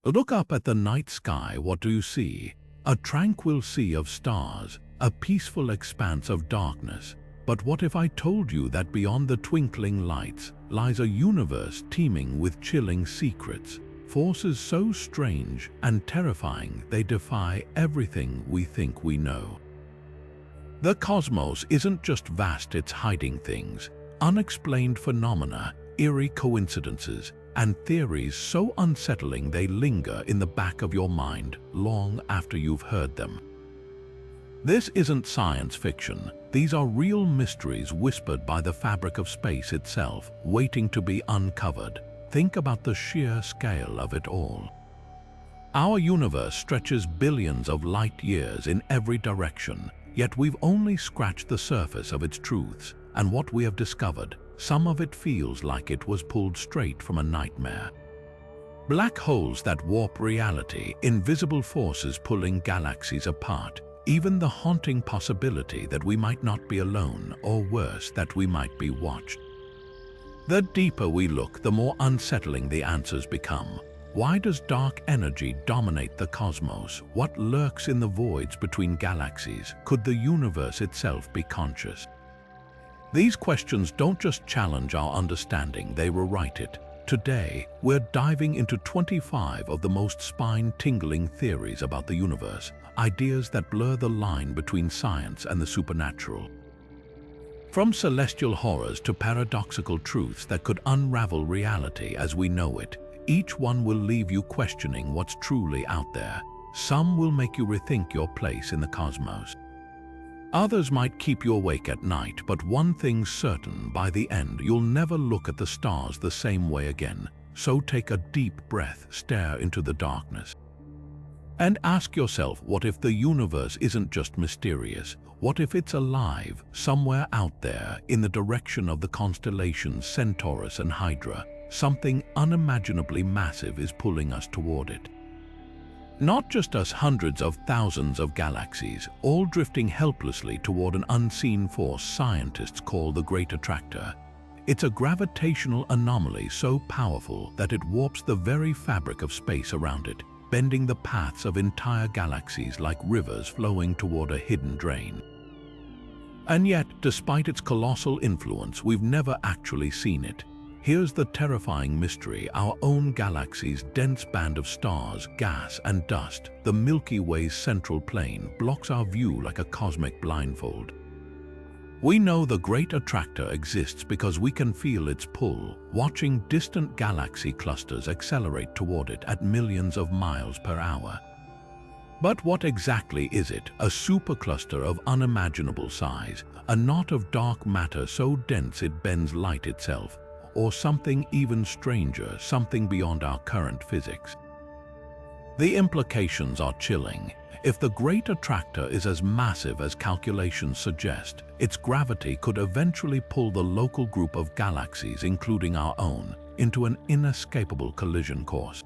Look up at the night sky. What do you see? A tranquil sea of stars, a peaceful expanse of darkness. But what if I told you that beyond the twinkling lights lies a universe teeming with chilling secrets, forces so strange and terrifying they defy everything we think we know? The cosmos isn't just vast, it's hiding things, unexplained phenomena, eerie coincidences, and theories so unsettling they linger in the back of your mind long after you've heard them. This isn't science fiction. These are real mysteries whispered by the fabric of space itself, waiting to be uncovered. Think about the sheer scale of it all. Our universe stretches billions of light years in every direction, yet we've only scratched the surface of its truths, and what we have discovered, some of it feels like it was pulled straight from a nightmare. Black holes that warp reality, invisible forces pulling galaxies apart, even the haunting possibility that we might not be alone, or worse, that we might be watched. The deeper we look, the more unsettling the answers become. Why does dark energy dominate the cosmos? What lurks in the voids between galaxies? Could the universe itself be conscious? These questions don't just challenge our understanding, they rewrite it. Today, we're diving into 25 of the most spine-tingling theories about the universe, ideas that blur the line between science and the supernatural. From celestial horrors to paradoxical truths that could unravel reality as we know it, each one will leave you questioning what's truly out there. Some will make you rethink your place in the cosmos. Others might keep you awake at night, but one thing's certain, by the end, you'll never look at the stars the same way again. So take a deep breath, stare into the darkness, and ask yourself, what if the universe isn't just mysterious? What if it's alive, somewhere out there, in the direction of the constellations Centaurus and Hydra? Something unimaginably massive is pulling us toward it. Not just us, hundreds of thousands of galaxies, all drifting helplessly toward an unseen force scientists call the Great Attractor. It's a gravitational anomaly so powerful that it warps the very fabric of space around it, bending the paths of entire galaxies like rivers flowing toward a hidden drain. And yet, despite its colossal influence, we've never actually seen it. Here's the terrifying mystery: our own galaxy's dense band of stars, gas, and dust, the Milky Way's central plane, blocks our view like a cosmic blindfold. We know the Great Attractor exists because we can feel its pull, watching distant galaxy clusters accelerate toward it at millions of miles per hour. But what exactly is it? A supercluster of unimaginable size, a knot of dark matter so dense it bends light itself, or something even stranger, something beyond our current physics? The implications are chilling. If the Great Attractor is as massive as calculations suggest, its gravity could eventually pull the local group of galaxies, including our own, into an inescapable collision course.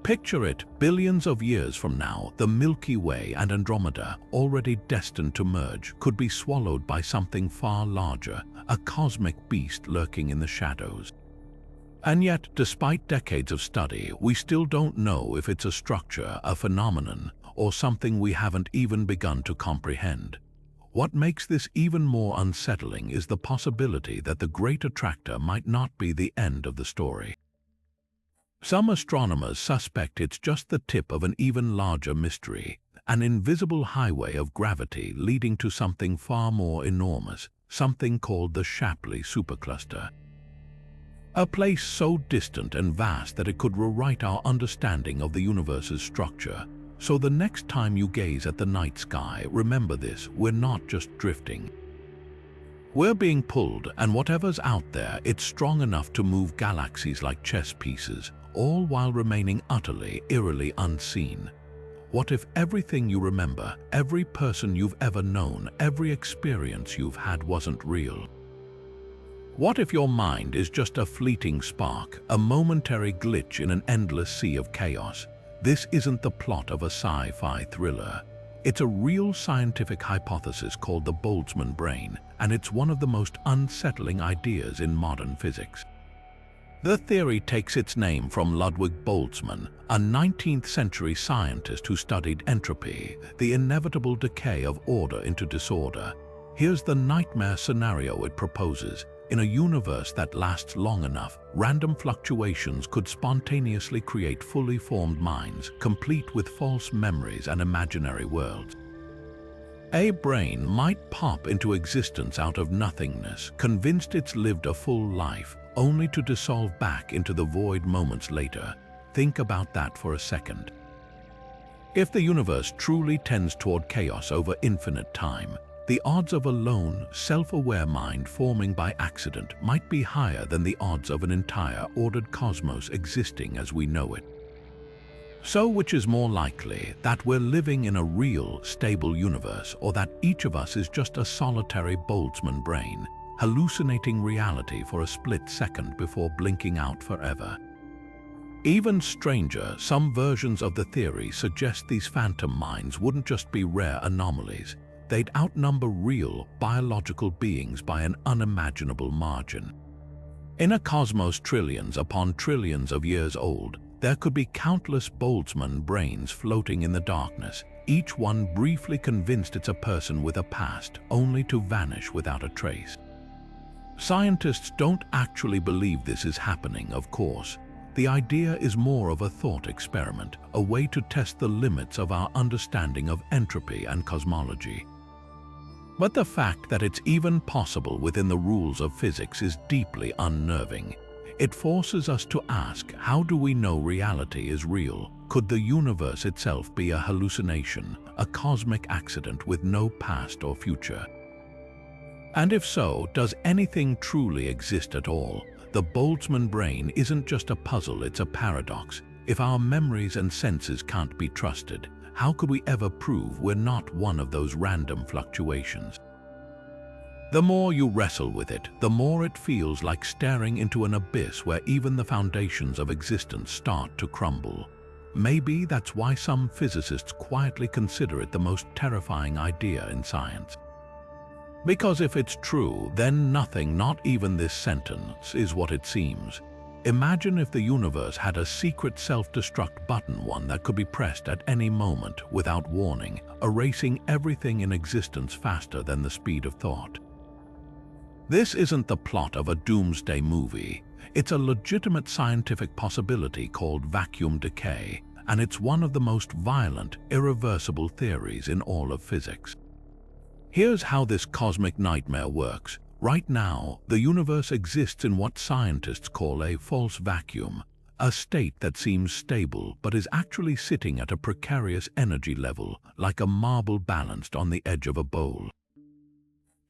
Picture it, billions of years from now, the Milky Way and Andromeda, already destined to merge, could be swallowed by something far larger, a cosmic beast lurking in the shadows. And yet, despite decades of study, we still don't know if it's a structure, a phenomenon, or something we haven't even begun to comprehend. What makes this even more unsettling is the possibility that the Great Attractor might not be the end of the story. Some astronomers suspect it's just the tip of an even larger mystery, an invisible highway of gravity leading to something far more enormous, something called the Shapley supercluster. A place so distant and vast that it could rewrite our understanding of the universe's structure. So the next time you gaze at the night sky, remember this: we're not just drifting. We're being pulled, and whatever's out there, it's strong enough to move galaxies like chess pieces, all while remaining utterly, eerily unseen. What if everything you remember, every person you've ever known, every experience you've had wasn't real? What if your mind is just a fleeting spark, a momentary glitch in an endless sea of chaos? This isn't the plot of a sci-fi thriller. It's a real scientific hypothesis called the Boltzmann Brain, and it's one of the most unsettling ideas in modern physics. The theory takes its name from Ludwig Boltzmann, a 19th-century scientist who studied entropy, the inevitable decay of order into disorder. Here's the nightmare scenario it proposes. In a universe that lasts long enough, random fluctuations could spontaneously create fully formed minds, complete with false memories and imaginary worlds. A brain might pop into existence out of nothingness, convinced it's lived a full life, only to dissolve back into the void moments later. Think about that for a second. If the universe truly tends toward chaos over infinite time, the odds of a lone, self-aware mind forming by accident might be higher than the odds of an entire ordered cosmos existing as we know it. So which is more likely, that we're living in a real, stable universe, or that each of us is just a solitary Boltzmann brain, hallucinating reality for a split second before blinking out forever? Even stranger, some versions of the theory suggest these phantom minds wouldn't just be rare anomalies. They'd outnumber real, biological beings by an unimaginable margin. In a cosmos trillions upon trillions of years old, there could be countless Boltzmann brains floating in the darkness, each one briefly convinced it's a person with a past, only to vanish without a trace. Scientists don't actually believe this is happening, of course. The idea is more of a thought experiment, a way to test the limits of our understanding of entropy and cosmology. But the fact that it's even possible within the rules of physics is deeply unnerving. It forces us to ask, how do we know reality is real? Could the universe itself be a hallucination, a cosmic accident with no past or future? And if so, does anything truly exist at all? The Boltzmann brain isn't just a puzzle, it's a paradox. If our memories and senses can't be trusted, how could we ever prove we're not one of those random fluctuations? The more you wrestle with it, the more it feels like staring into an abyss where even the foundations of existence start to crumble. Maybe that's why some physicists quietly consider it the most terrifying idea in science. Because if it's true, then nothing, not even this sentence, is what it seems. Imagine if the universe had a secret self-destruct button, one that could be pressed at any moment without warning, erasing everything in existence faster than the speed of thought. This isn't the plot of a doomsday movie. It's a legitimate scientific possibility called vacuum decay, and it's one of the most violent, irreversible theories in all of physics. Here's how this cosmic nightmare works. Right now, the universe exists in what scientists call a false vacuum, a state that seems stable but is actually sitting at a precarious energy level, like a marble balanced on the edge of a bowl.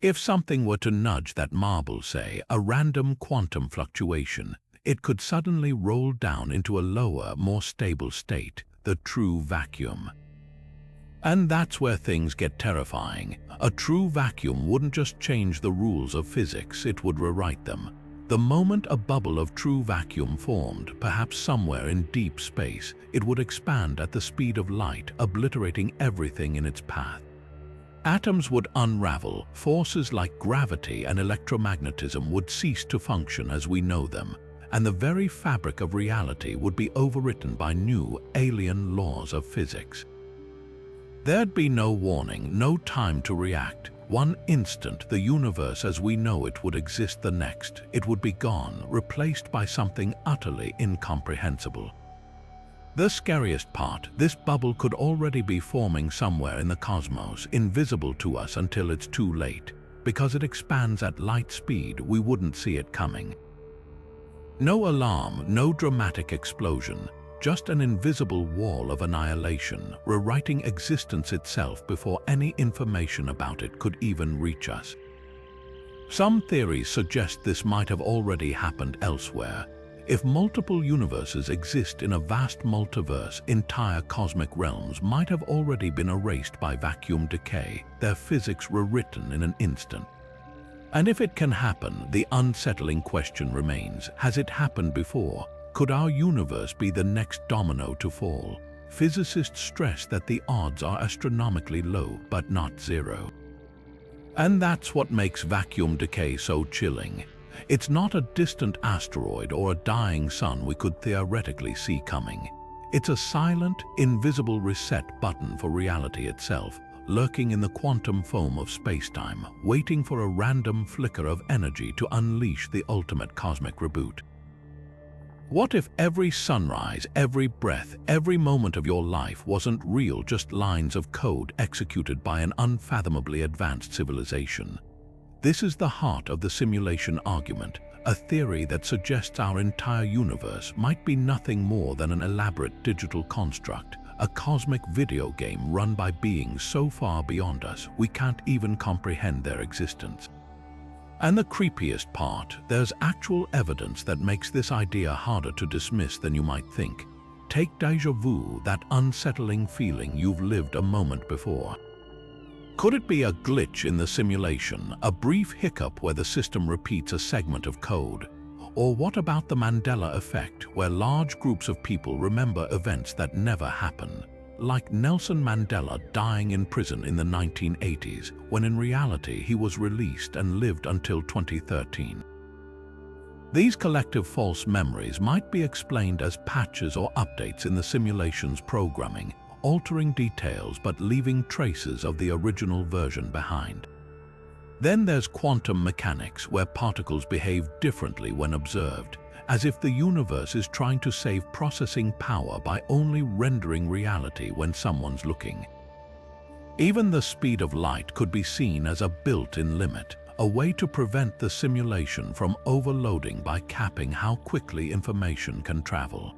If something were to nudge that marble, say, a random quantum fluctuation, it could suddenly roll down into a lower, more stable state, the true vacuum. And that's where things get terrifying. A true vacuum wouldn't just change the rules of physics, it would rewrite them. The moment a bubble of true vacuum formed, perhaps somewhere in deep space, it would expand at the speed of light, obliterating everything in its path. Atoms would unravel, forces like gravity and electromagnetism would cease to function as we know them, and the very fabric of reality would be overwritten by new, alien laws of physics. There'd be no warning, no time to react. One instant, the universe as we know it would exist, the next, it would be gone, replaced by something utterly incomprehensible. The scariest part, this bubble could already be forming somewhere in the cosmos, invisible to us until it's too late. Because it expands at light speed, we wouldn't see it coming. No alarm, no dramatic explosion. Just an invisible wall of annihilation, rewriting existence itself before any information about it could even reach us. Some theories suggest this might have already happened elsewhere. If multiple universes exist in a vast multiverse, entire cosmic realms might have already been erased by vacuum decay, their physics rewritten in an instant. And if it can happen, the unsettling question remains, has it happened before? Could our universe be the next domino to fall? Physicists stress that the odds are astronomically low, but not zero. And that's what makes vacuum decay so chilling. It's not a distant asteroid or a dying sun we could theoretically see coming. It's a silent, invisible reset button for reality itself, lurking in the quantum foam of space-time, waiting for a random flicker of energy to unleash the ultimate cosmic reboot. What if every sunrise, every breath, every moment of your life wasn't real, just lines of code executed by an unfathomably advanced civilization? This is the heart of the simulation argument, a theory that suggests our entire universe might be nothing more than an elaborate digital construct, a cosmic video game run by beings so far beyond us we can't even comprehend their existence. And the creepiest part, there's actual evidence that makes this idea harder to dismiss than you might think. Take déjà vu, that unsettling feeling you've lived a moment before. Could it be a glitch in the simulation, a brief hiccup where the system repeats a segment of code? Or what about the Mandela effect, where large groups of people remember events that never happen? Like Nelson Mandela dying in prison in the 1980s, when in reality he was released and lived until 2013. These collective false memories might be explained as patches or updates in the simulation's programming, altering details but leaving traces of the original version behind. Then there's quantum mechanics, where particles behave differently when observed, as if the universe is trying to save processing power by only rendering reality when someone's looking. Even the speed of light could be seen as a built-in limit, a way to prevent the simulation from overloading by capping how quickly information can travel.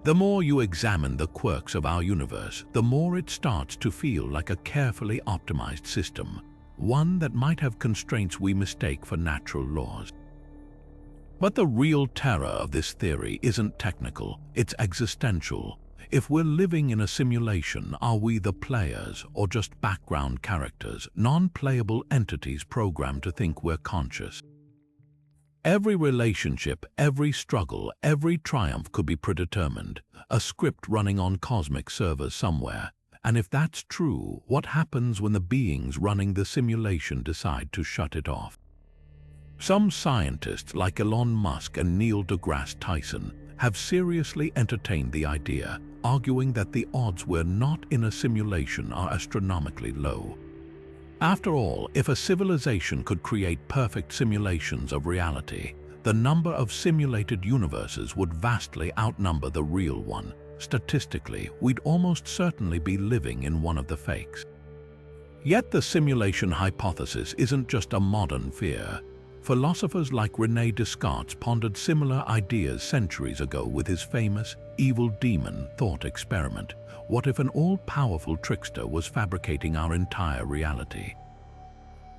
The more you examine the quirks of our universe, the more it starts to feel like a carefully optimized system, one that might have constraints we mistake for natural laws. But the real terror of this theory isn't technical, it's existential. If we're living in a simulation, are we the players or just background characters, non-playable entities programmed to think we're conscious? Every relationship, every struggle, every triumph could be predetermined, a script running on cosmic servers somewhere. And if that's true, what happens when the beings running the simulation decide to shut it off? Some scientists like Elon Musk and Neil deGrasse Tyson have seriously entertained the idea, arguing that the odds we're not in a simulation are astronomically low. After all, if a civilization could create perfect simulations of reality, the number of simulated universes would vastly outnumber the real one. Statistically, we'd almost certainly be living in one of the fakes. Yet the simulation hypothesis isn't just a modern fear. Philosophers like René Descartes pondered similar ideas centuries ago with his famous evil demon thought experiment. What if an all-powerful trickster was fabricating our entire reality?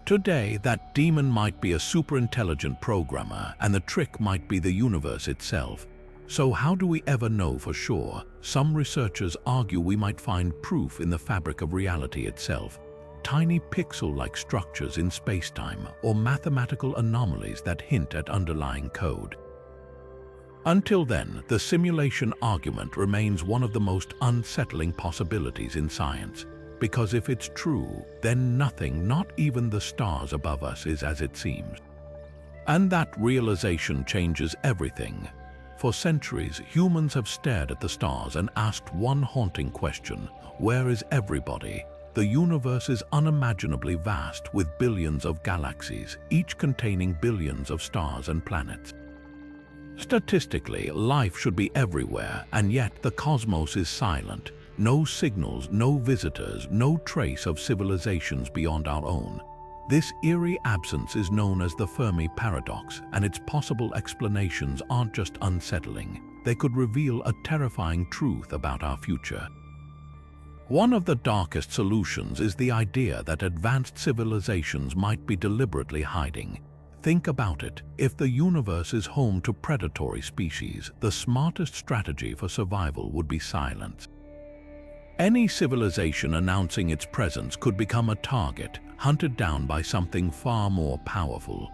Today, that demon might be a super-intelligent programmer, and the trick might be the universe itself. So how do we ever know for sure? Some researchers argue we might find proof in the fabric of reality itself. Tiny pixel-like structures in space-time, or mathematical anomalies that hint at underlying code. Until then, the simulation argument remains one of the most unsettling possibilities in science, because if it's true, then nothing, not even the stars above us, is as it seems. And that realization changes everything. For centuries, humans have stared at the stars and asked one haunting question: where is everybody? The universe is unimaginably vast, with billions of galaxies, each containing billions of stars and planets. Statistically, life should be everywhere, and yet the cosmos is silent. No signals, no visitors, no trace of civilizations beyond our own. This eerie absence is known as the Fermi Paradox, and its possible explanations aren't just unsettling. They could reveal a terrifying truth about our future. One of the darkest solutions is the idea that advanced civilizations might be deliberately hiding. Think about it. If the universe is home to predatory species, the smartest strategy for survival would be silence. Any civilization announcing its presence could become a target, hunted down by something far more powerful.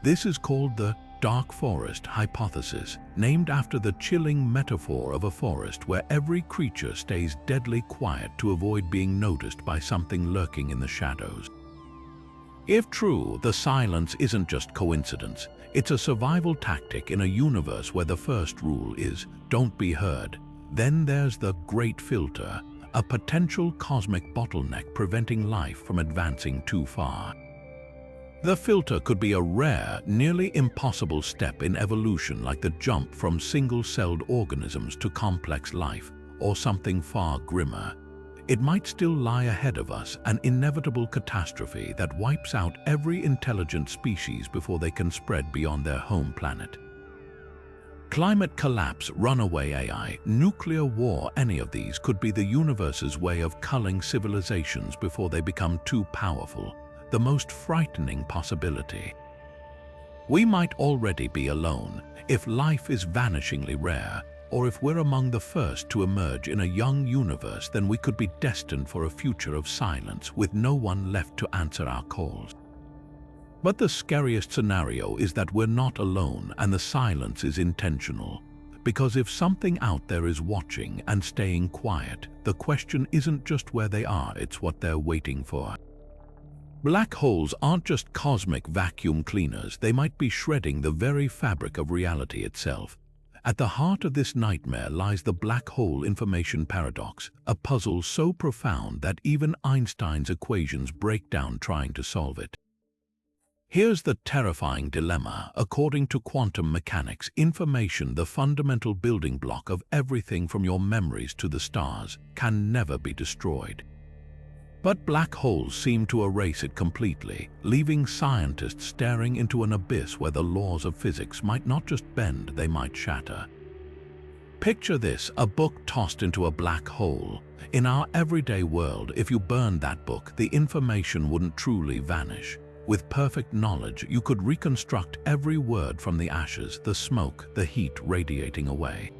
This is called the dark forest hypothesis, named after the chilling metaphor of a forest where every creature stays deadly quiet to avoid being noticed by something lurking in the shadows. If true, the silence isn't just coincidence. It's a survival tactic in a universe where the first rule is, don't be heard. Then there's the Great Filter, a potential cosmic bottleneck preventing life from advancing too far. The filter could be a rare, nearly impossible step in evolution, like the jump from single-celled organisms to complex life, or something far grimmer. It might still lie ahead of us, an inevitable catastrophe that wipes out every intelligent species before they can spread beyond their home planet. Climate collapse, runaway AI, nuclear war, any of these could be the universe's way of culling civilizations before they become too powerful, the most frightening possibility. We might already be alone, if life is vanishingly rare, or if we're among the first to emerge in a young universe, then we could be destined for a future of silence with no one left to answer our calls. But the scariest scenario is that we're not alone and the silence is intentional. Because if something out there is watching and staying quiet, the question isn't just where they are, it's what they're waiting for. Black holes aren't just cosmic vacuum cleaners, they might be shredding the very fabric of reality itself. At the heart of this nightmare lies the black hole information paradox, a puzzle so profound that even Einstein's equations break down trying to solve it. Here's the terrifying dilemma. According to quantum mechanics, information, the fundamental building block of everything from your memories to the stars, can never be destroyed. But black holes seem to erase it completely, leaving scientists staring into an abyss where the laws of physics might not just bend, they might shatter. Picture this, a book tossed into a black hole. In our everyday world, if you burned that book, the information wouldn't truly vanish. With perfect knowledge, you could reconstruct every word from the ashes, the smoke, the heat radiating away.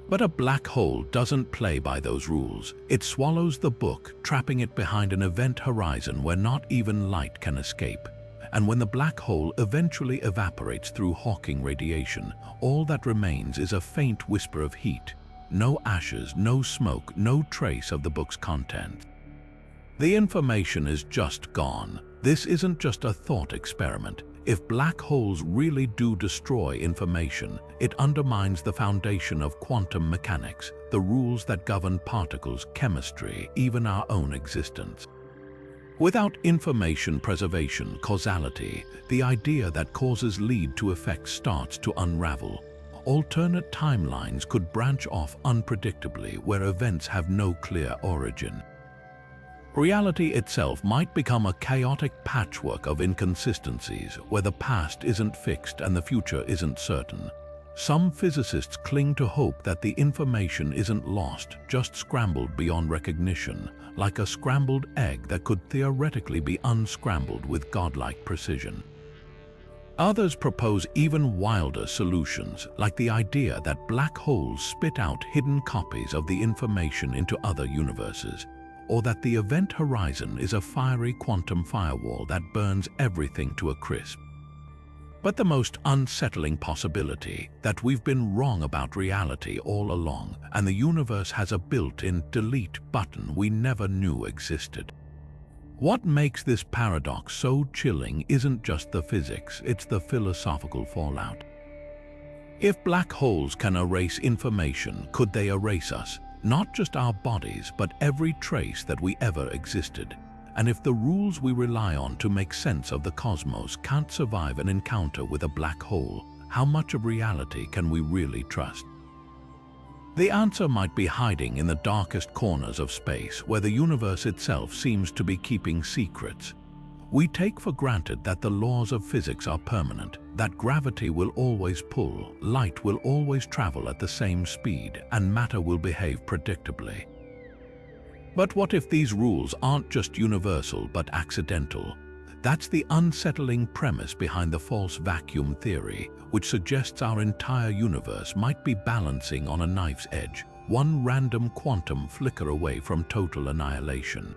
But a black hole doesn't play by those rules. It swallows the book, trapping it behind an event horizon where not even light can escape. And when the black hole eventually evaporates through Hawking radiation, all that remains is a faint whisper of heat. No ashes, no smoke, no trace of the book's content. The information is just gone. This isn't just a thought experiment. If black holes really do destroy information, it undermines the foundation of quantum mechanics, the rules that govern particles, chemistry, even our own existence. Without information preservation, causality, the idea that causes lead to effects starts to unravel. Alternate timelines could branch off unpredictably where events have no clear origin. Reality itself might become a chaotic patchwork of inconsistencies where the past isn't fixed and the future isn't certain. Some physicists cling to hope that the information isn't lost, just scrambled beyond recognition, like a scrambled egg that could theoretically be unscrambled with godlike precision. Others propose even wilder solutions, like the idea that black holes spit out hidden copies of the information into other universes, or that the event horizon is a fiery quantum firewall that burns everything to a crisp. But the most unsettling possibility, that we've been wrong about reality all along, and the universe has a built-in delete button we never knew existed. What makes this paradox so chilling isn't just the physics, it's the philosophical fallout. If black holes can erase information, could they erase us? Not just our bodies, but every trace that we ever existed. And if the rules we rely on to make sense of the cosmos can't survive an encounter with a black hole, how much of reality can we really trust? The answer might be hiding in the darkest corners of space, where the universe itself seems to be keeping secrets. We take for granted that the laws of physics are permanent, that gravity will always pull, light will always travel at the same speed, and matter will behave predictably. But what if these rules aren't just universal but accidental? That's the unsettling premise behind the false vacuum theory, which suggests our entire universe might be balancing on a knife's edge, one random quantum flicker away from total annihilation.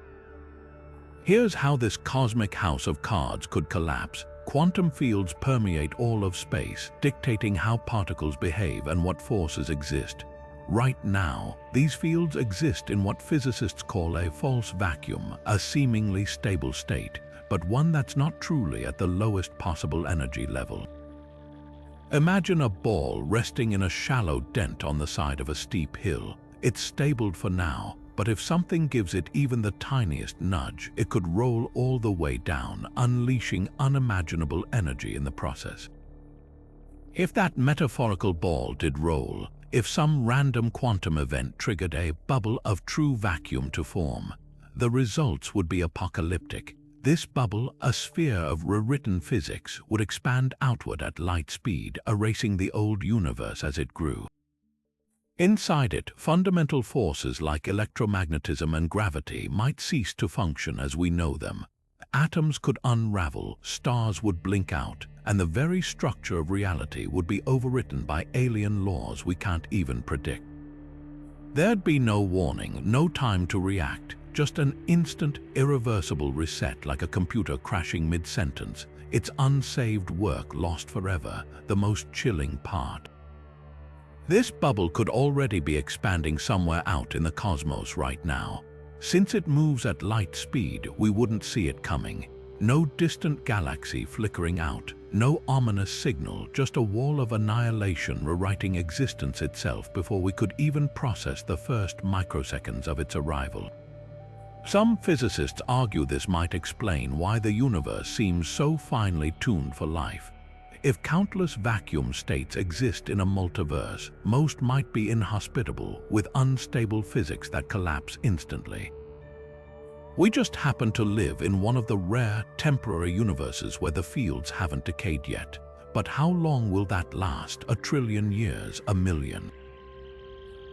Here's how this cosmic house of cards could collapse. Quantum fields permeate all of space, dictating how particles behave and what forces exist. Right now, these fields exist in what physicists call a false vacuum, a seemingly stable state. but one that's not truly at the lowest possible energy level. Imagine a ball resting in a shallow dent on the side of a steep hill. It's stable for now, but if something gives it even the tiniest nudge, it could roll all the way down, unleashing unimaginable energy in the process. If that metaphorical ball did roll, if some random quantum event triggered a bubble of true vacuum to form, the results would be apocalyptic. This bubble, a sphere of rewritten physics, would expand outward at light speed, erasing the old universe as it grew. Inside it, fundamental forces like electromagnetism and gravity might cease to function as we know them. Atoms could unravel, stars would blink out, and the very structure of reality would be overwritten by alien laws we can't even predict. There'd be no warning, no time to react, just an instant, irreversible reset, like a computer crashing mid-sentence, its unsaved work lost forever, the most chilling part. This bubble could already be expanding somewhere out in the cosmos right now. Since it moves at light speed, we wouldn't see it coming. No distant galaxy flickering out, no ominous signal, just a wall of annihilation rewriting existence itself before we could even process the first microseconds of its arrival. Some physicists argue this might explain why the universe seems so finely tuned for life. If countless vacuum states exist in a multiverse, most might be inhospitable, with unstable physics that collapse instantly. We just happen to live in one of the rare, temporary universes where the fields haven't decayed yet. But how long will that last? A trillion years? A million?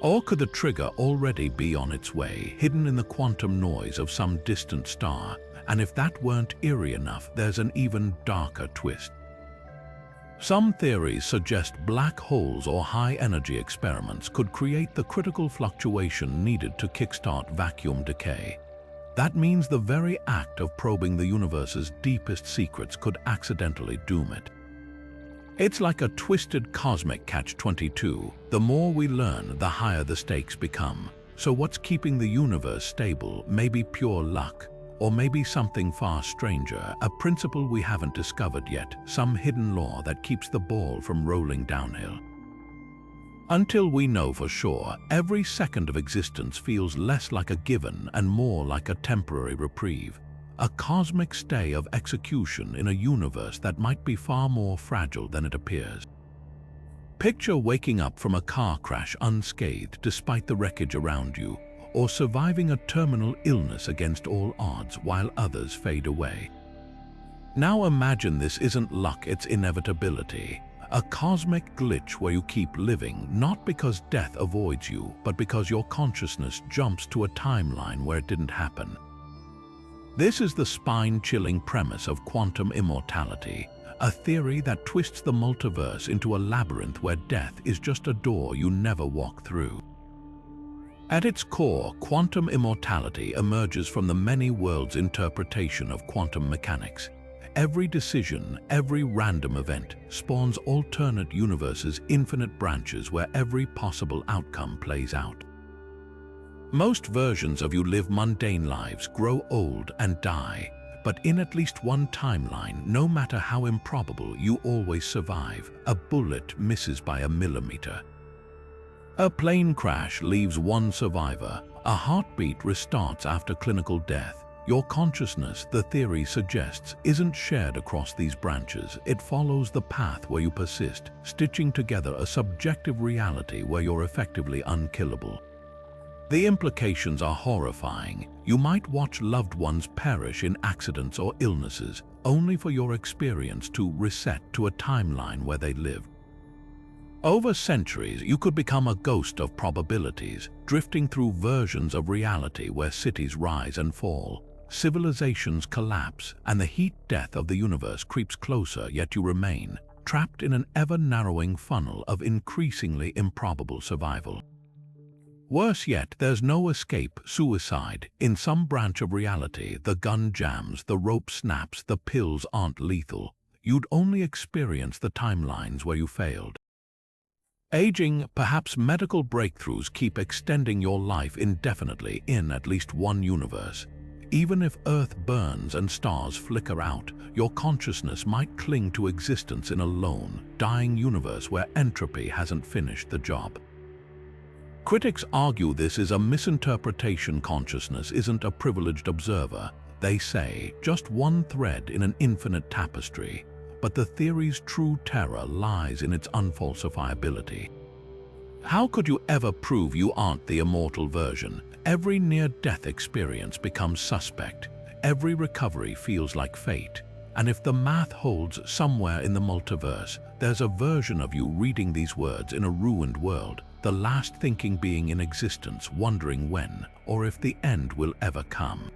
Or could the trigger already be on its way, hidden in the quantum noise of some distant star? And if that weren't eerie enough, there's an even darker twist. Some theories suggest black holes or high-energy experiments could create the critical fluctuation needed to kickstart vacuum decay. That means the very act of probing the universe's deepest secrets could accidentally doom it. It's like a twisted cosmic catch-22. The more we learn, the higher the stakes become. So what's keeping the universe stable? Maybe pure luck, or maybe something far stranger, a principle we haven't discovered yet, some hidden law that keeps the ball from rolling downhill. Until we know for sure, every second of existence feels less like a given and more like a temporary reprieve. A cosmic stay of execution in a universe that might be far more fragile than it appears. Picture waking up from a car crash unscathed despite the wreckage around you, or surviving a terminal illness against all odds while others fade away. Now imagine this isn't luck, it's inevitability. A cosmic glitch where you keep living, not because death avoids you, but because your consciousness jumps to a timeline where it didn't happen. This is the spine-chilling premise of quantum immortality, a theory that twists the multiverse into a labyrinth where death is just a door you never walk through. At its core, quantum immortality emerges from the many worlds interpretation of quantum mechanics. Every decision, every random event, spawns alternate universes, infinite branches where every possible outcome plays out. Most versions of you live mundane lives, grow old and die, but in at least one timeline, no matter how improbable, you always survive. A bullet misses by a millimeter. A plane crash leaves one survivor. A heartbeat restarts after clinical death. Your consciousness, the theory suggests, isn't shared across these branches. It follows the path where you persist, stitching together a subjective reality where you're effectively unkillable. The implications are horrifying. You might watch loved ones perish in accidents or illnesses, only for your experience to reset to a timeline where they lived. Over centuries, you could become a ghost of probabilities, drifting through versions of reality where cities rise and fall, civilizations collapse, and the heat death of the universe creeps closer, yet you remain, trapped in an ever-narrowing funnel of increasingly improbable survival. Worse yet, there's no escape, suicide. In some branch of reality, the gun jams, the rope snaps, the pills aren't lethal. You'd only experience the timelines where you failed. Aging, perhaps medical breakthroughs keep extending your life indefinitely in at least one universe. Even if Earth burns and stars flicker out, your consciousness might cling to existence in a lone, dying universe where entropy hasn't finished the job. Critics argue this is a misinterpretation. Consciousness isn't a privileged observer, they say, just one thread in an infinite tapestry. But the theory's true terror lies in its unfalsifiability. How could you ever prove you aren't the immortal version? Every near-death experience becomes suspect. Every recovery feels like fate. And if the math holds somewhere in the multiverse, there's a version of you reading these words in a ruined world, the last thinking being in existence, wondering when or if the end will ever come.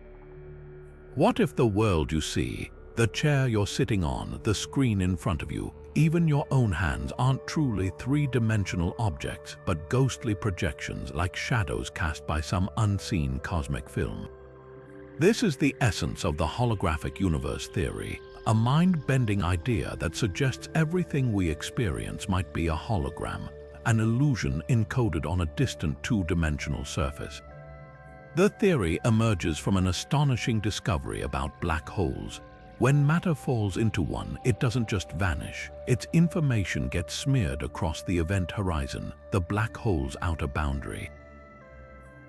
What if the world you see, the chair you're sitting on, the screen in front of you, even your own hands aren't truly three-dimensional objects, but ghostly projections like shadows cast by some unseen cosmic film? This is the essence of the holographic universe theory, a mind-bending idea that suggests everything we experience might be a hologram, an illusion encoded on a distant two-dimensional surface. The theory emerges from an astonishing discovery about black holes. When matter falls into one, it doesn't just vanish. Its information gets smeared across the event horizon, the black hole's outer boundary.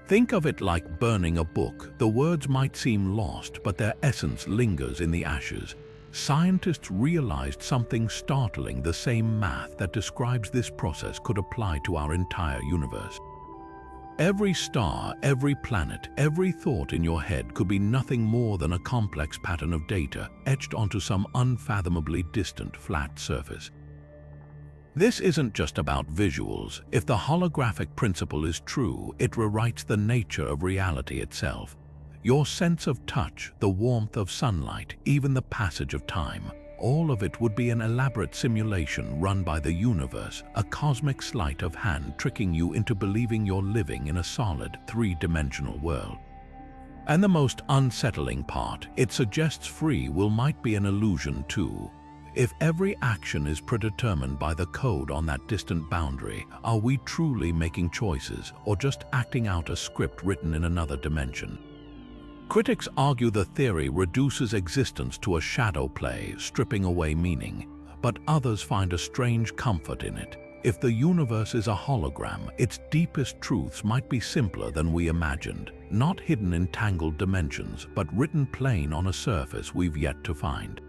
Think of it like burning a book. The words might seem lost, but their essence lingers in the ashes. Scientists realized something startling. The same math that describes this process could apply to our entire universe. Every star, every planet, every thought in your head could be nothing more than a complex pattern of data etched onto some unfathomably distant flat surface. This isn't just about visuals. If the holographic principle is true, it rewrites the nature of reality itself. Your sense of touch, the warmth of sunlight, even the passage of time, all of it would be an elaborate simulation run by the universe, a cosmic sleight of hand tricking you into believing you're living in a solid, three-dimensional world. And the most unsettling part, it suggests free will might be an illusion too. If every action is predetermined by the code on that distant boundary, are we truly making choices or just acting out a script written in another dimension? Critics argue the theory reduces existence to a shadow play, stripping away meaning, but others find a strange comfort in it. If the universe is a hologram, its deepest truths might be simpler than we imagined, not hidden in tangled dimensions, but written plain on a surface we've yet to find.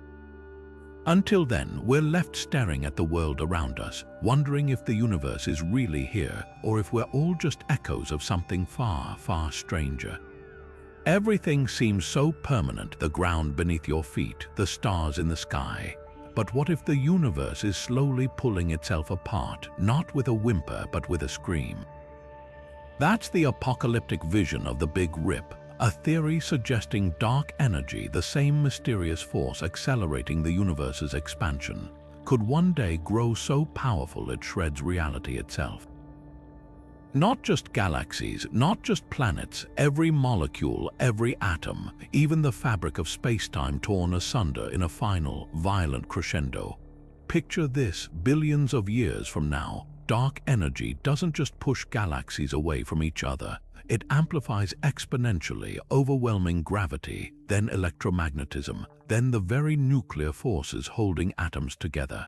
Until then, we're left staring at the world around us, wondering if the universe is really here, or if we're all just echoes of something far, far stranger. Everything seems so permanent, the ground beneath your feet, the stars in the sky. But what if the universe is slowly pulling itself apart, not with a whimper but with a scream? That's the apocalyptic vision of the Big Rip, a theory suggesting dark energy, the same mysterious force accelerating the universe's expansion, could one day grow so powerful it shreds reality itself. Not just galaxies, not just planets, every molecule, every atom, even the fabric of space-time torn asunder in a final, violent crescendo. Picture this, billions of years from now, dark energy doesn't just push galaxies away from each other. It amplifies exponentially, overwhelming gravity, then electromagnetism, then the very nuclear forces holding atoms together.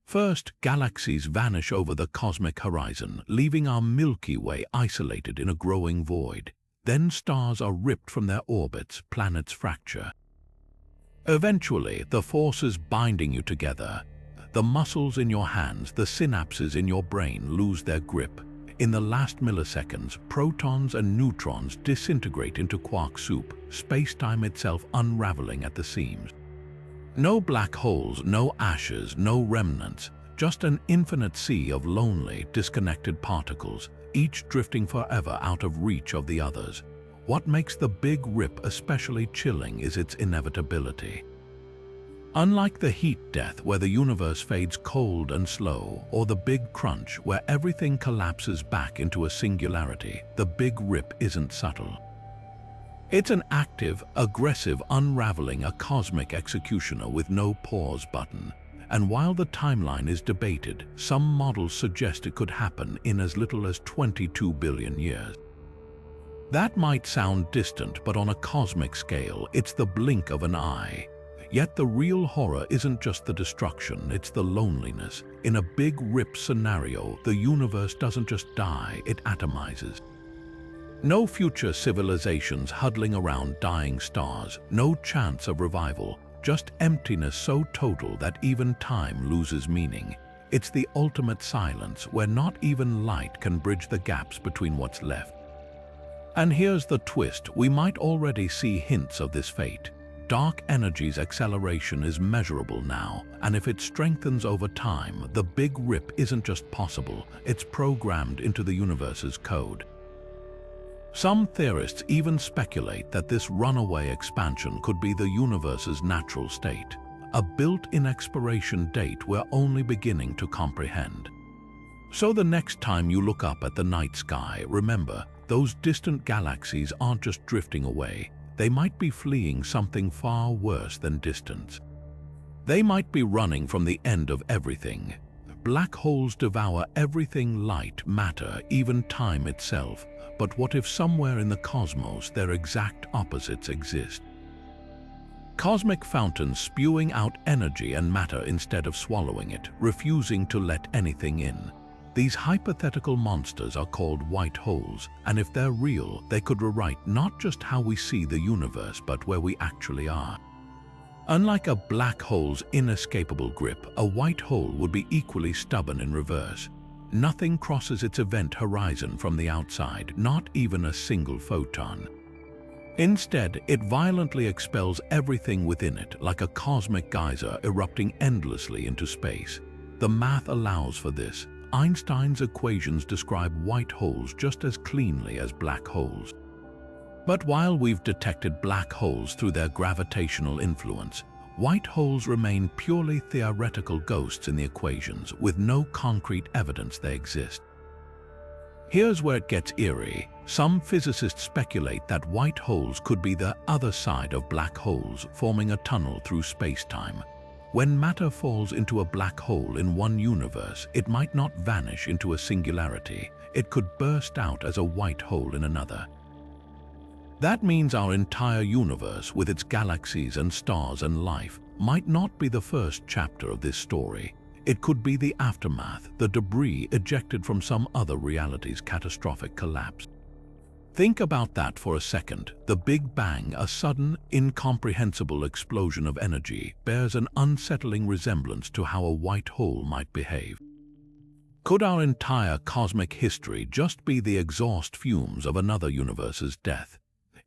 First, galaxies vanish over the cosmic horizon, leaving our Milky Way isolated in a growing void. Then stars are ripped from their orbits, planets fracture. Eventually, the forces binding you together, the muscles in your hands, the synapses in your brain lose their grip. In the last milliseconds, protons and neutrons disintegrate into quark soup, space-time itself unraveling at the seams. No black holes, no ashes, no remnants, just an infinite sea of lonely, disconnected particles, each drifting forever out of reach of the others. What makes the Big Rip especially chilling is its inevitability. Unlike the heat death where the universe fades cold and slow, or the Big Crunch where everything collapses back into a singularity, the Big Rip isn't subtle. It's an active, aggressive unraveling, a cosmic executioner with no pause button. And while the timeline is debated, some models suggest it could happen in as little as 22 billion years. That might sound distant, but on a cosmic scale, it's the blink of an eye. Yet the real horror isn't just the destruction, it's the loneliness. In a Big Rip scenario, the universe doesn't just die, it atomizes. No future civilizations huddling around dying stars, no chance of revival, just emptiness so total that even time loses meaning. It's the ultimate silence where not even light can bridge the gaps between what's left. And here's the twist, we might already see hints of this fate. Dark energy's acceleration is measurable now, and if it strengthens over time, the Big Rip isn't just possible, it's programmed into the universe's code. Some theorists even speculate that this runaway expansion could be the universe's natural state, a built-in expiration date we're only beginning to comprehend. So the next time you look up at the night sky, remember, those distant galaxies aren't just drifting away. They might be fleeing something far worse than distance. They might be running from the end of everything. Black holes devour everything: light, matter, even time itself. But what if somewhere in the cosmos their exact opposites exist? Cosmic fountains spewing out energy and matter instead of swallowing it, refusing to let anything in. These hypothetical monsters are called white holes, and if they're real, they could rewrite not just how we see the universe, but where we actually are. Unlike a black hole's inescapable grip, a white hole would be equally stubborn in reverse. Nothing crosses its event horizon from the outside, not even a single photon. Instead, it violently expels everything within it, like a cosmic geyser erupting endlessly into space. The math allows for this. Einstein's equations describe white holes just as cleanly as black holes. But while we've detected black holes through their gravitational influence, white holes remain purely theoretical ghosts in the equations, with no concrete evidence they exist. Here's where it gets eerie. Some physicists speculate that white holes could be the other side of black holes, forming a tunnel through space-time. When matter falls into a black hole in one universe, it might not vanish into a singularity. It could burst out as a white hole in another. That means our entire universe, with its galaxies and stars and life, might not be the first chapter of this story. It could be the aftermath, the debris ejected from some other reality's catastrophic collapse. Think about that for a second. The Big Bang, a sudden, incomprehensible explosion of energy, bears an unsettling resemblance to how a white hole might behave. Could our entire cosmic history just be the exhaust fumes of another universe's death?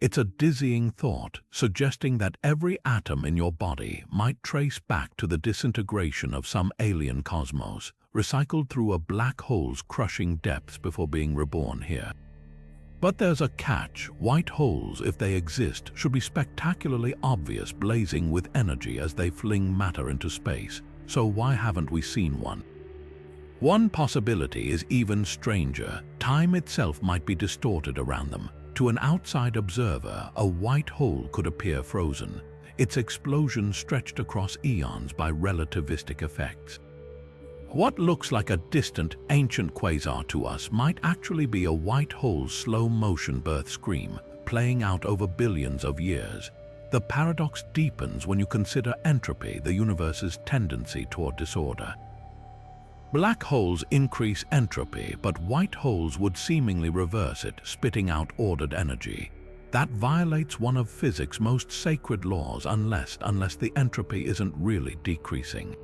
It's a dizzying thought, suggesting that every atom in your body might trace back to the disintegration of some alien cosmos, recycled through a black hole's crushing depths before being reborn here. But there's a catch. White holes, if they exist, should be spectacularly obvious, blazing with energy as they fling matter into space. So why haven't we seen one? One possibility is even stranger. Time itself might be distorted around them. To an outside observer, a white hole could appear frozen, its explosion stretched across eons by relativistic effects. What looks like a distant, ancient quasar to us might actually be a white hole's slow-motion birth scream, playing out over billions of years. The paradox deepens when you consider entropy, the universe's tendency toward disorder. Black holes increase entropy, but white holes would seemingly reverse it, spitting out ordered energy. That violates one of physics' most sacred laws unless the entropy isn't really decreasing.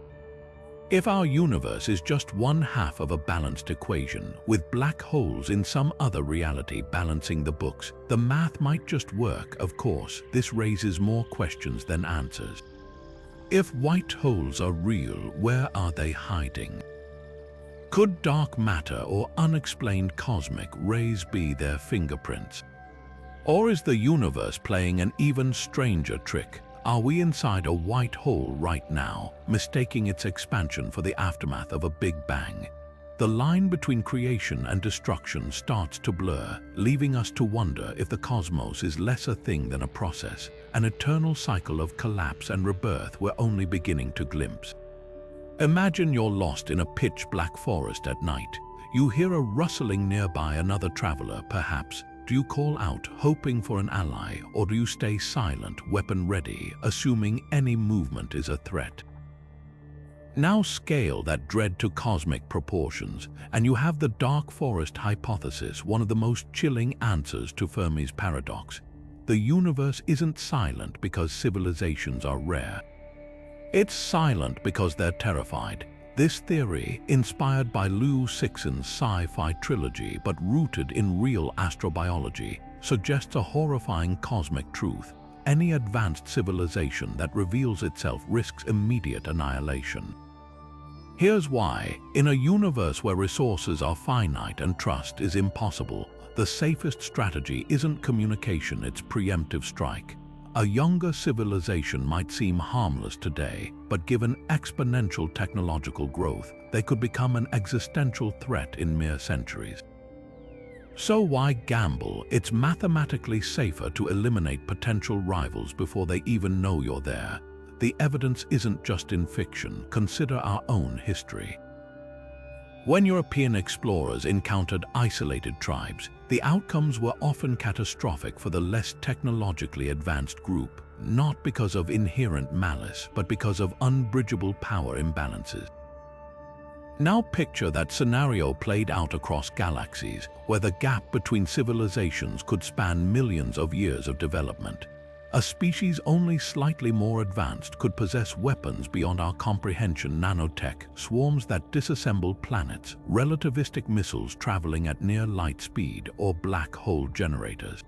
If our universe is just one half of a balanced equation, with black holes in some other reality balancing the books, the math might just work. Of course, this raises more questions than answers. If white holes are real, where are they hiding? Could dark matter or unexplained cosmic rays be their fingerprints? Or is the universe playing an even stranger trick? Are we inside a white hole right now, mistaking its expansion for the aftermath of a Big Bang? The line between creation and destruction starts to blur, leaving us to wonder if the cosmos is less a thing than a process, an eternal cycle of collapse and rebirth we're only beginning to glimpse. Imagine you're lost in a pitch-black forest at night. You hear a rustling nearby, another traveler, perhaps, Do you call out, hoping for an ally, or do you stay silent, weapon ready, assuming any movement is a threat? Now scale that dread to cosmic proportions, and you have the dark forest hypothesis, one of the most chilling answers to Fermi's paradox. The universe isn't silent because civilizations are rare. It's silent because they're terrified. This theory, inspired by Lou Cixin's sci-fi trilogy but rooted in real astrobiology, suggests a horrifying cosmic truth. Any advanced civilization that reveals itself risks immediate annihilation. Here's why. In a universe where resources are finite and trust is impossible, the safest strategy isn't communication, it's preemptive strike. A younger civilization might seem harmless today, but given exponential technological growth, they could become an existential threat in mere centuries. So why gamble? It's mathematically safer to eliminate potential rivals before they even know you're there. The evidence isn't just in fiction. Consider our own history. When European explorers encountered isolated tribes, the outcomes were often catastrophic for the less technologically advanced group, not because of inherent malice, but because of unbridgeable power imbalances. Now picture that scenario played out across galaxies, where the gap between civilizations could span millions of years of development. A species only slightly more advanced could possess weapons beyond our comprehension, nanotech, swarms that disassemble planets, relativistic missiles traveling at near light speed, or black hole generators.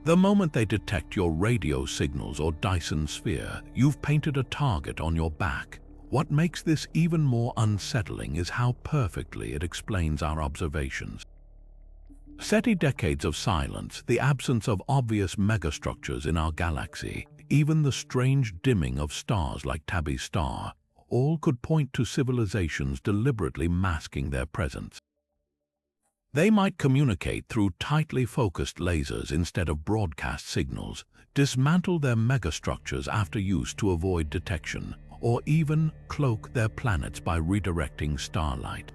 The moment they detect your radio signals or Dyson sphere, you've painted a target on your back. What makes this even more unsettling is how perfectly it explains our observations. SETI decades of silence, the absence of obvious megastructures in our galaxy, even the strange dimming of stars like Tabby's star, all could point to civilizations deliberately masking their presence. They might communicate through tightly focused lasers instead of broadcast signals, dismantle their megastructures after use to avoid detection, or even cloak their planets by redirecting starlight.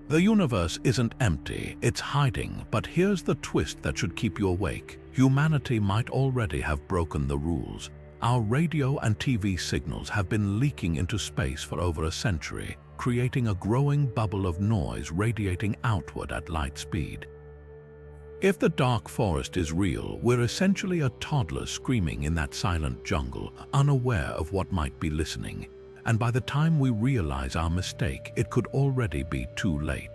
The universe isn't empty, it's hiding, but here's the twist that should keep you awake. Humanity might already have broken the rules. Our radio and TV signals have been leaking into space for over a century, creating a growing bubble of noise radiating outward at light speed. If the dark forest is real, we're essentially a toddler screaming in that silent jungle, unaware of what might be listening. And by the time we realize our mistake, it could already be too late.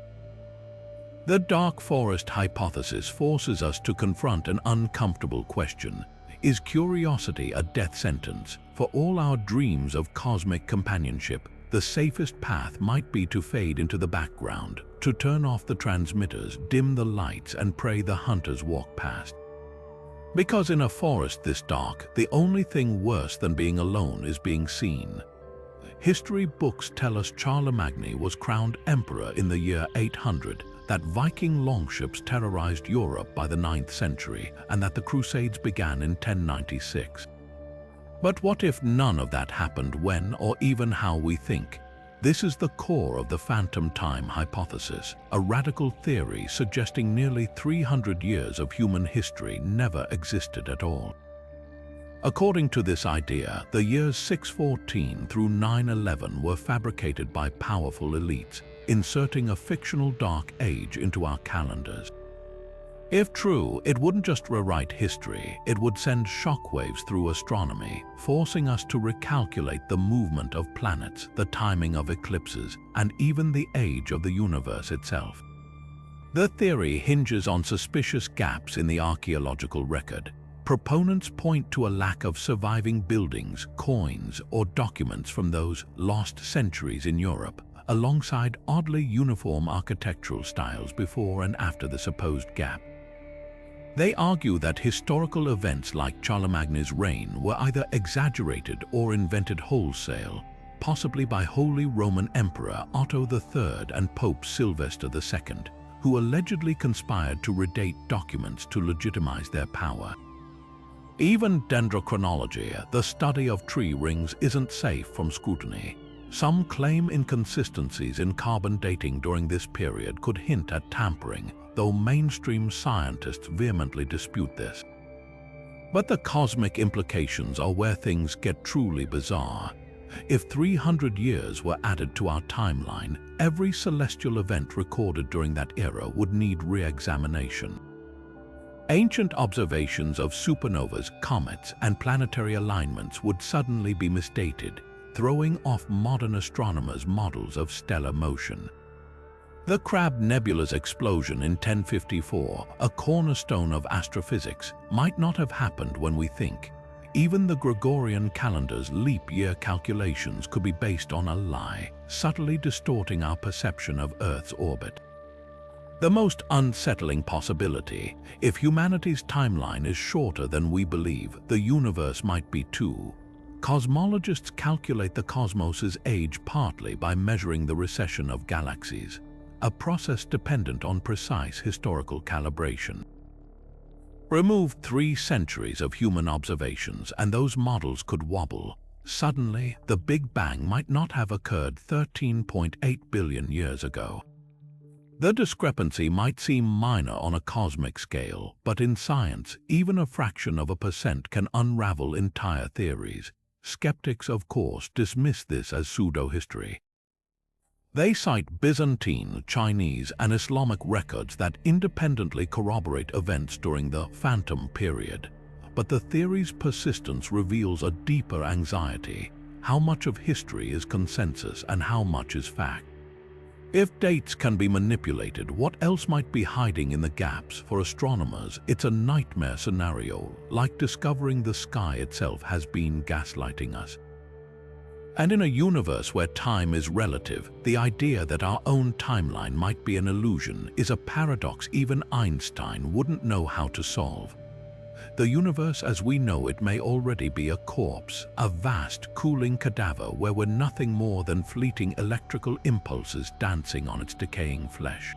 The dark forest hypothesis forces us to confront an uncomfortable question. Is curiosity a death sentence? For all our dreams of cosmic companionship, the safest path might be to fade into the background, to turn off the transmitters, dim the lights, and pray the hunters walk past. Because in a forest this dark, the only thing worse than being alone is being seen. History books tell us Charlemagne was crowned emperor in the year 800, that Viking longships terrorized Europe by the 9th century, and that the Crusades began in 1096. But what if none of that happened when or even how we think? This is the core of the phantom time hypothesis, a radical theory suggesting nearly 300 years of human history never existed at all. According to this idea, the years 614 through 911 were fabricated by powerful elites, inserting a fictional dark age into our calendars. If true, it wouldn't just rewrite history, it would send shockwaves through astronomy, forcing us to recalculate the movement of planets, the timing of eclipses, and even the age of the universe itself. The theory hinges on suspicious gaps in the archaeological record. Proponents point to a lack of surviving buildings, coins, or documents from those lost centuries in Europe, alongside oddly uniform architectural styles before and after the supposed gap. They argue that historical events like Charlemagne's reign were either exaggerated or invented wholesale, possibly by Holy Roman Emperor Otto III and Pope Sylvester II, who allegedly conspired to redate documents to legitimize their power. Even dendrochronology, the study of tree rings, isn't safe from scrutiny. Some claim inconsistencies in carbon dating during this period could hint at tampering, though mainstream scientists vehemently dispute this. But the cosmic implications are where things get truly bizarre. If 300 years were added to our timeline, every celestial event recorded during that era would need re-examination. Ancient observations of supernovas, comets, and planetary alignments would suddenly be misdated, throwing off modern astronomers' models of stellar motion. The Crab Nebula's explosion in 1054, a cornerstone of astrophysics, might not have happened when we think. Even the Gregorian calendar's leap year calculations could be based on a lie, subtly distorting our perception of Earth's orbit. The most unsettling possibility: if humanity's timeline is shorter than we believe, the universe might be too. Cosmologists calculate the cosmos's age partly by measuring the recession of galaxies, a process dependent on precise historical calibration. Remove 3 centuries of human observations and those models could wobble. Suddenly, the Big Bang might not have occurred 13.8 billion years ago. The discrepancy might seem minor on a cosmic scale, but in science, even a fraction of a percent can unravel entire theories. Skeptics, of course, dismiss this as pseudo-history. They cite Byzantine, Chinese, and Islamic records that independently corroborate events during the Phantom period. But the theory's persistence reveals a deeper anxiety: how much of history is consensus and how much is fact? If dates can be manipulated, what else might be hiding in the gaps? For astronomers, it's a nightmare scenario, like discovering the sky itself has been gaslighting us. And in a universe where time is relative, the idea that our own timeline might be an illusion is a paradox even Einstein wouldn't know how to solve. The universe as we know it may already be a corpse, a vast, cooling cadaver where we're nothing more than fleeting electrical impulses dancing on its decaying flesh.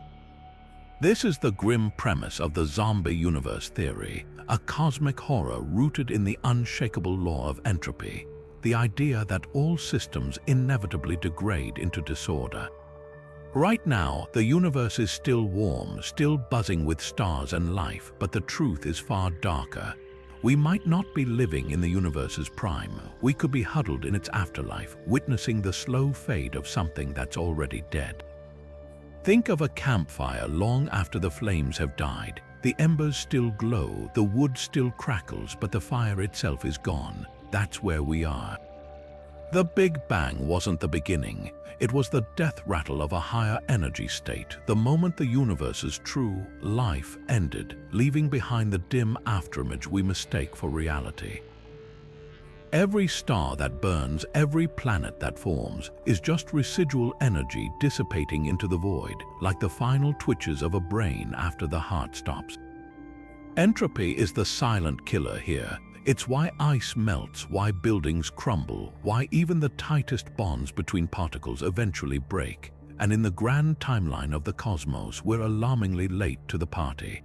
This is the grim premise of the zombie universe theory, a cosmic horror rooted in the unshakable law of entropy, the idea that all systems inevitably degrade into disorder. Right now, the universe is still warm, still buzzing with stars and life, but the truth is far darker. We might not be living in the universe's prime. We could be huddled in its afterlife, witnessing the slow fade of something that's already dead. Think of a campfire long after the flames have died. The embers still glow, the wood still crackles, but the fire itself is gone. That's where we are. The Big Bang wasn't the beginning. It was the death rattle of a higher energy state, the moment the universe's true life ended, leaving behind the dim afterimage we mistake for reality. Every star that burns, every planet that forms, is just residual energy dissipating into the void, like the final twitches of a brain after the heart stops. Entropy is the silent killer here. It's why ice melts, why buildings crumble, why even the tightest bonds between particles eventually break. And in the grand timeline of the cosmos, we're alarmingly late to the party.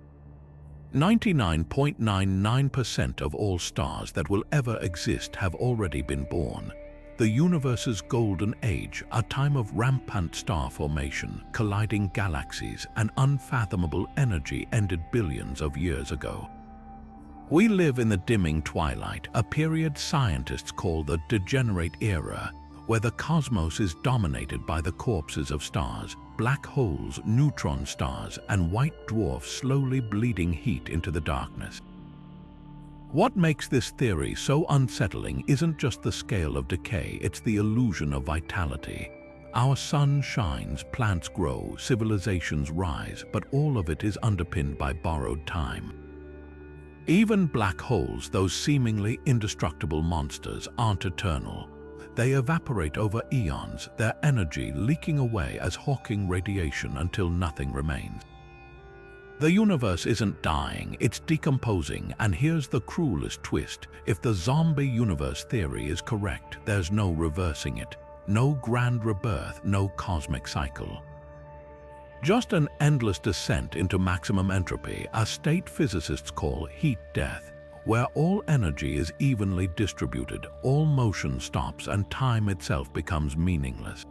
99.99% of all stars that will ever exist have already been born. The universe's golden age, a time of rampant star formation, colliding galaxies, and unfathomable energy ended billions of years ago. We live in the dimming twilight, a period scientists call the degenerate era, where the cosmos is dominated by the corpses of stars, black holes, neutron stars, and white dwarfs slowly bleeding heat into the darkness. What makes this theory so unsettling isn't just the scale of decay, it's the illusion of vitality. Our sun shines, plants grow, civilizations rise, but all of it is underpinned by borrowed time. Even black holes, those seemingly indestructible monsters, aren't eternal. They evaporate over eons, their energy leaking away as Hawking radiation until nothing remains. The universe isn't dying, it's decomposing, and here's the cruelest twist. If the zombie universe theory is correct, there's no reversing it. No grand rebirth, no cosmic cycle. Just an endless descent into maximum entropy, a state physicists call heat death. where all energy is evenly distributed, all motion stops and time itself becomes meaningless.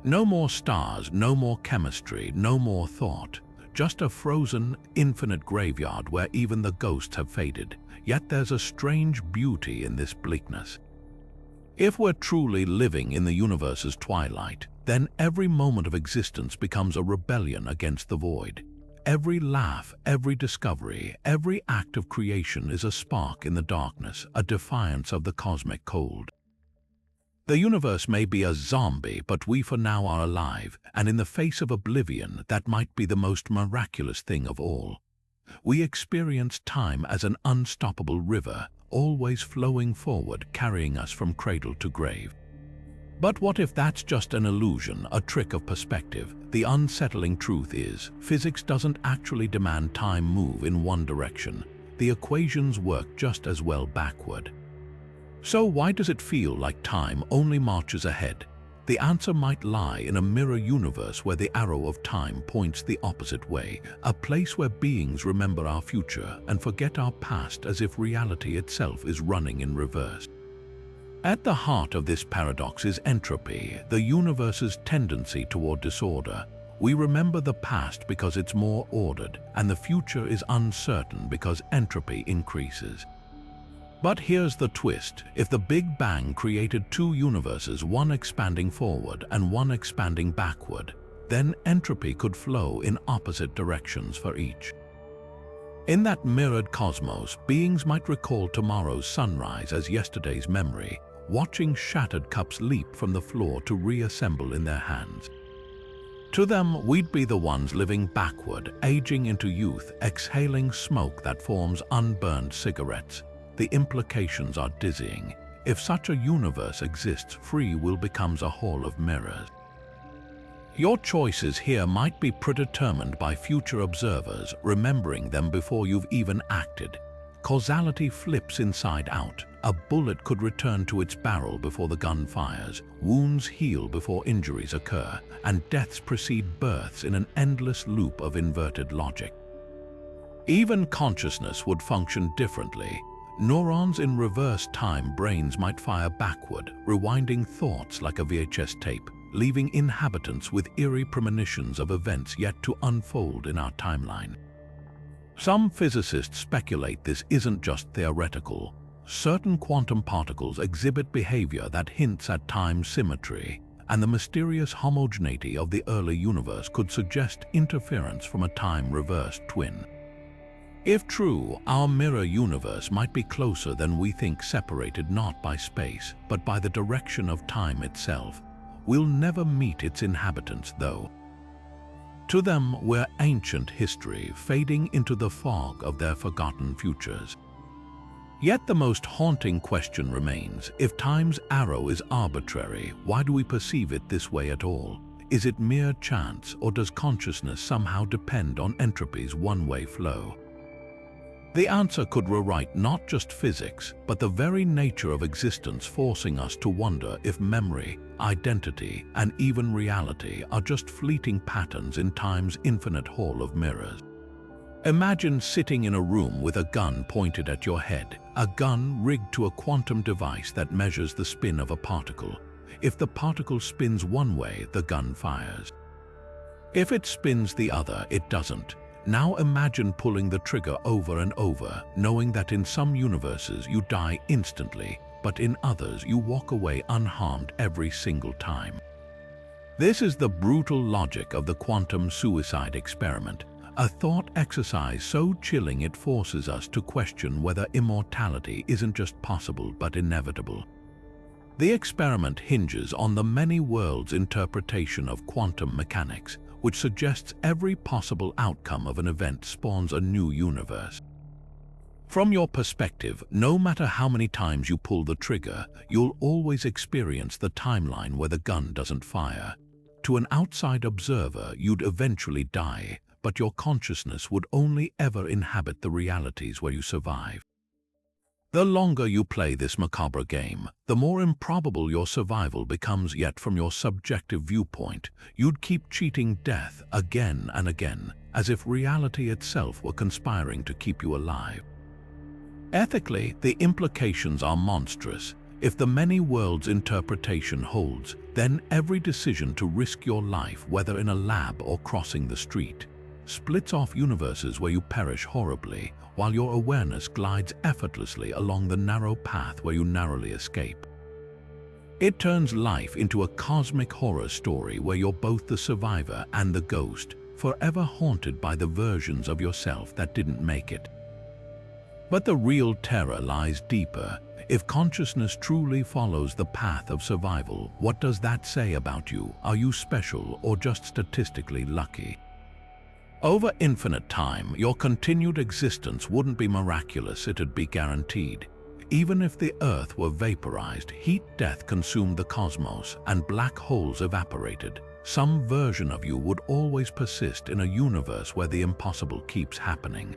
No more stars, no more chemistry, no more thought. Just a frozen, infinite graveyard where even the ghosts have faded. Yet there's a strange beauty in this bleakness. If we're truly living in the universe's twilight, then every moment of existence becomes a rebellion against the void. Every laugh, every discovery, every act of creation is a spark in the darkness, a defiance of the cosmic cold. The universe may be a zombie, but we for now are alive, and in the face of oblivion, that might be the most miraculous thing of all. We experience time as an unstoppable river, always flowing forward, carrying us from cradle to grave. But what if that's just an illusion, a trick of perspective? The unsettling truth is, physics doesn't actually demand time move in one direction. The equations work just as well backward. So why does it feel like time only marches ahead? The answer might lie in a mirror universe where the arrow of time points the opposite way, a place where beings remember our future and forget our past as if reality itself is running in reverse. At the heart of this paradox is entropy, the universe's tendency toward disorder. We remember the past because it's more ordered, and the future is uncertain because entropy increases. But here's the twist. If the Big Bang created two universes, one expanding forward and one expanding backward, then entropy could flow in opposite directions for each. In that mirrored cosmos, beings might recall tomorrow's sunrise as yesterday's memory, watching shattered cups leap from the floor to reassemble in their hands. To them, we'd be the ones living backward, aging into youth, exhaling smoke that forms unburned cigarettes. The implications are dizzying. If such a universe exists, free will becomes a hall of mirrors. Your choices here might be predetermined by future observers, remembering them before you've even acted. Causality flips inside out. A bullet could return to its barrel before the gun fires, wounds heal before injuries occur, and deaths precede births in an endless loop of inverted logic. Even consciousness would function differently. Neurons in reverse time brains might fire backward, rewinding thoughts like a VHS tape, leaving inhabitants with eerie premonitions of events yet to unfold in our timeline. Some physicists speculate this isn't just theoretical. Certain quantum particles exhibit behavior that hints at time symmetry, and the mysterious homogeneity of the early universe could suggest interference from a time-reversed twin. If true, our mirror universe might be closer than we think, separated not by space, but by the direction of time itself. We'll never meet its inhabitants, though. To them, we're ancient history, fading into the fog of their forgotten futures. Yet the most haunting question remains: if time's arrow is arbitrary, why do we perceive it this way at all? Is it mere chance, or does consciousness somehow depend on entropy's one-way flow? The answer could rewrite not just physics, but the very nature of existence, forcing us to wonder if memory, identity, and even reality are just fleeting patterns in time's infinite hall of mirrors. Imagine sitting in a room with a gun pointed at your head, a gun rigged to a quantum device that measures the spin of a particle. If the particle spins one way, the gun fires. If it spins the other, it doesn't. Now imagine pulling the trigger over and over, knowing that in some universes you die instantly, but in others you walk away unharmed every single time. This is the brutal logic of the quantum suicide experiment, a thought exercise so chilling it forces us to question whether immortality isn't just possible but inevitable. The experiment hinges on the many worlds interpretation of quantum mechanics, which suggests every possible outcome of an event spawns a new universe. From your perspective, no matter how many times you pull the trigger, you'll always experience the timeline where the gun doesn't fire. To an outside observer, you'd eventually die, but your consciousness would only ever inhabit the realities where you survive. The longer you play this macabre game, the more improbable your survival becomes, yet from your subjective viewpoint, you'd keep cheating death again and again, as if reality itself were conspiring to keep you alive. Ethically, the implications are monstrous. If the many worlds interpretation holds, then every decision to risk your life, whether in a lab or crossing the street, splits off universes where you perish horribly, while your awareness glides effortlessly along the narrow path where you narrowly escape. It turns life into a cosmic horror story where you're both the survivor and the ghost, forever haunted by the versions of yourself that didn't make it. But the real terror lies deeper. If consciousness truly follows the path of survival, what does that say about you? Are you special or just statistically lucky? Over infinite time, your continued existence wouldn't be miraculous, it'd be guaranteed. Even if the Earth were vaporized, heat death consumed the cosmos, and black holes evaporated, some version of you would always persist in a universe where the impossible keeps happening.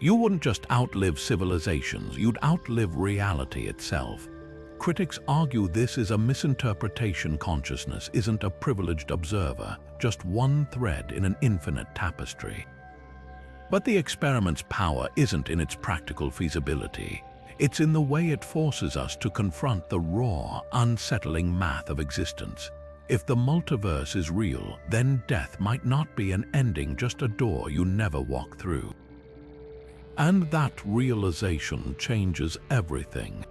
You wouldn't just outlive civilizations, you'd outlive reality itself. Critics argue this is a misinterpretation. Consciousness isn't a privileged observer, just one thread in an infinite tapestry. But the experiment's power isn't in its practical feasibility. It's in the way it forces us to confront the raw, unsettling math of existence. If the multiverse is real, then death might not be an ending, just a door you never walk through. And that realization changes everything.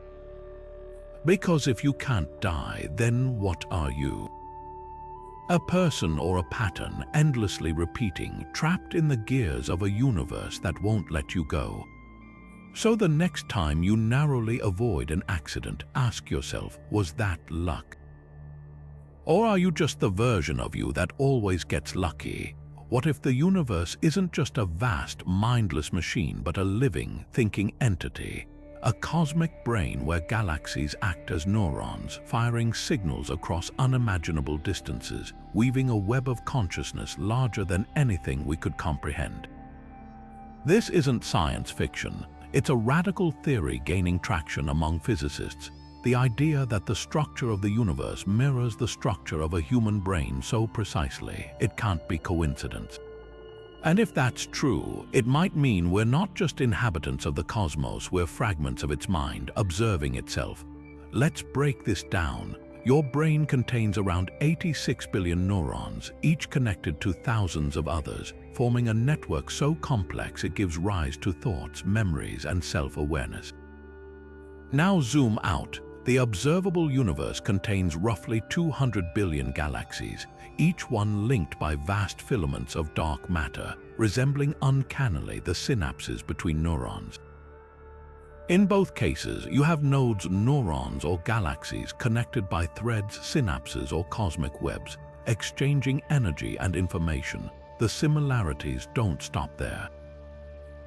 Because if you can't die, then what are you? A person or a pattern endlessly repeating, trapped in the gears of a universe that won't let you go. So the next time you narrowly avoid an accident, ask yourself, was that luck? Or are you just the version of you that always gets lucky? What if the universe isn't just a vast, mindless machine, but a living, thinking entity? A cosmic brain where galaxies act as neurons, firing signals across unimaginable distances, weaving a web of consciousness larger than anything we could comprehend. This isn't science fiction. It's a radical theory gaining traction among physicists. The idea that the structure of the universe mirrors the structure of a human brain so precisely, it can't be coincidence. And if that's true, it might mean we're not just inhabitants of the cosmos, we're fragments of its mind, observing itself. Let's break this down. Your brain contains around 86 billion neurons, each connected to thousands of others, forming a network so complex it gives rise to thoughts, memories, and self-awareness. Now zoom out. The observable universe contains roughly 200 billion galaxies, each one linked by vast filaments of dark matter, resembling uncannily the synapses between neurons. In both cases, you have nodes, neurons, or galaxies connected by threads, synapses, or cosmic webs, exchanging energy and information. The similarities don't stop there.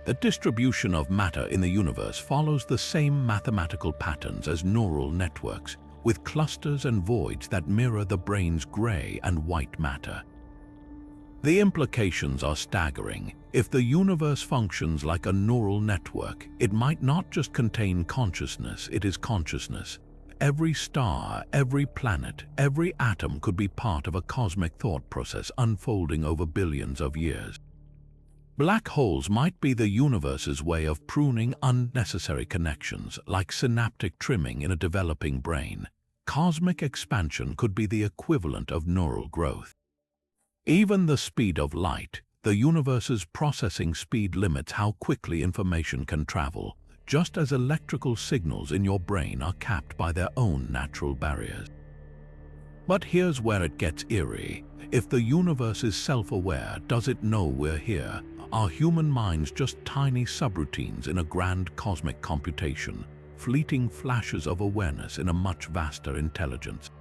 The distribution of matter in the universe follows the same mathematical patterns as neural networks, with clusters and voids that mirror the brain's gray and white matter. The implications are staggering. If the universe functions like a neural network, it might not just contain consciousness, it is consciousness. Every star, every planet, every atom could be part of a cosmic thought process unfolding over billions of years. Black holes might be the universe's way of pruning unnecessary connections, like synaptic trimming in a developing brain. Cosmic expansion could be the equivalent of neural growth. Even the speed of light, the universe's processing speed, limits how quickly information can travel, just as electrical signals in your brain are capped by their own natural barriers. But here's where it gets eerie. If the universe is self-aware, does it know we're here? Are human minds just tiny subroutines in a grand cosmic computation, fleeting flashes of awareness in a much vaster intelligence?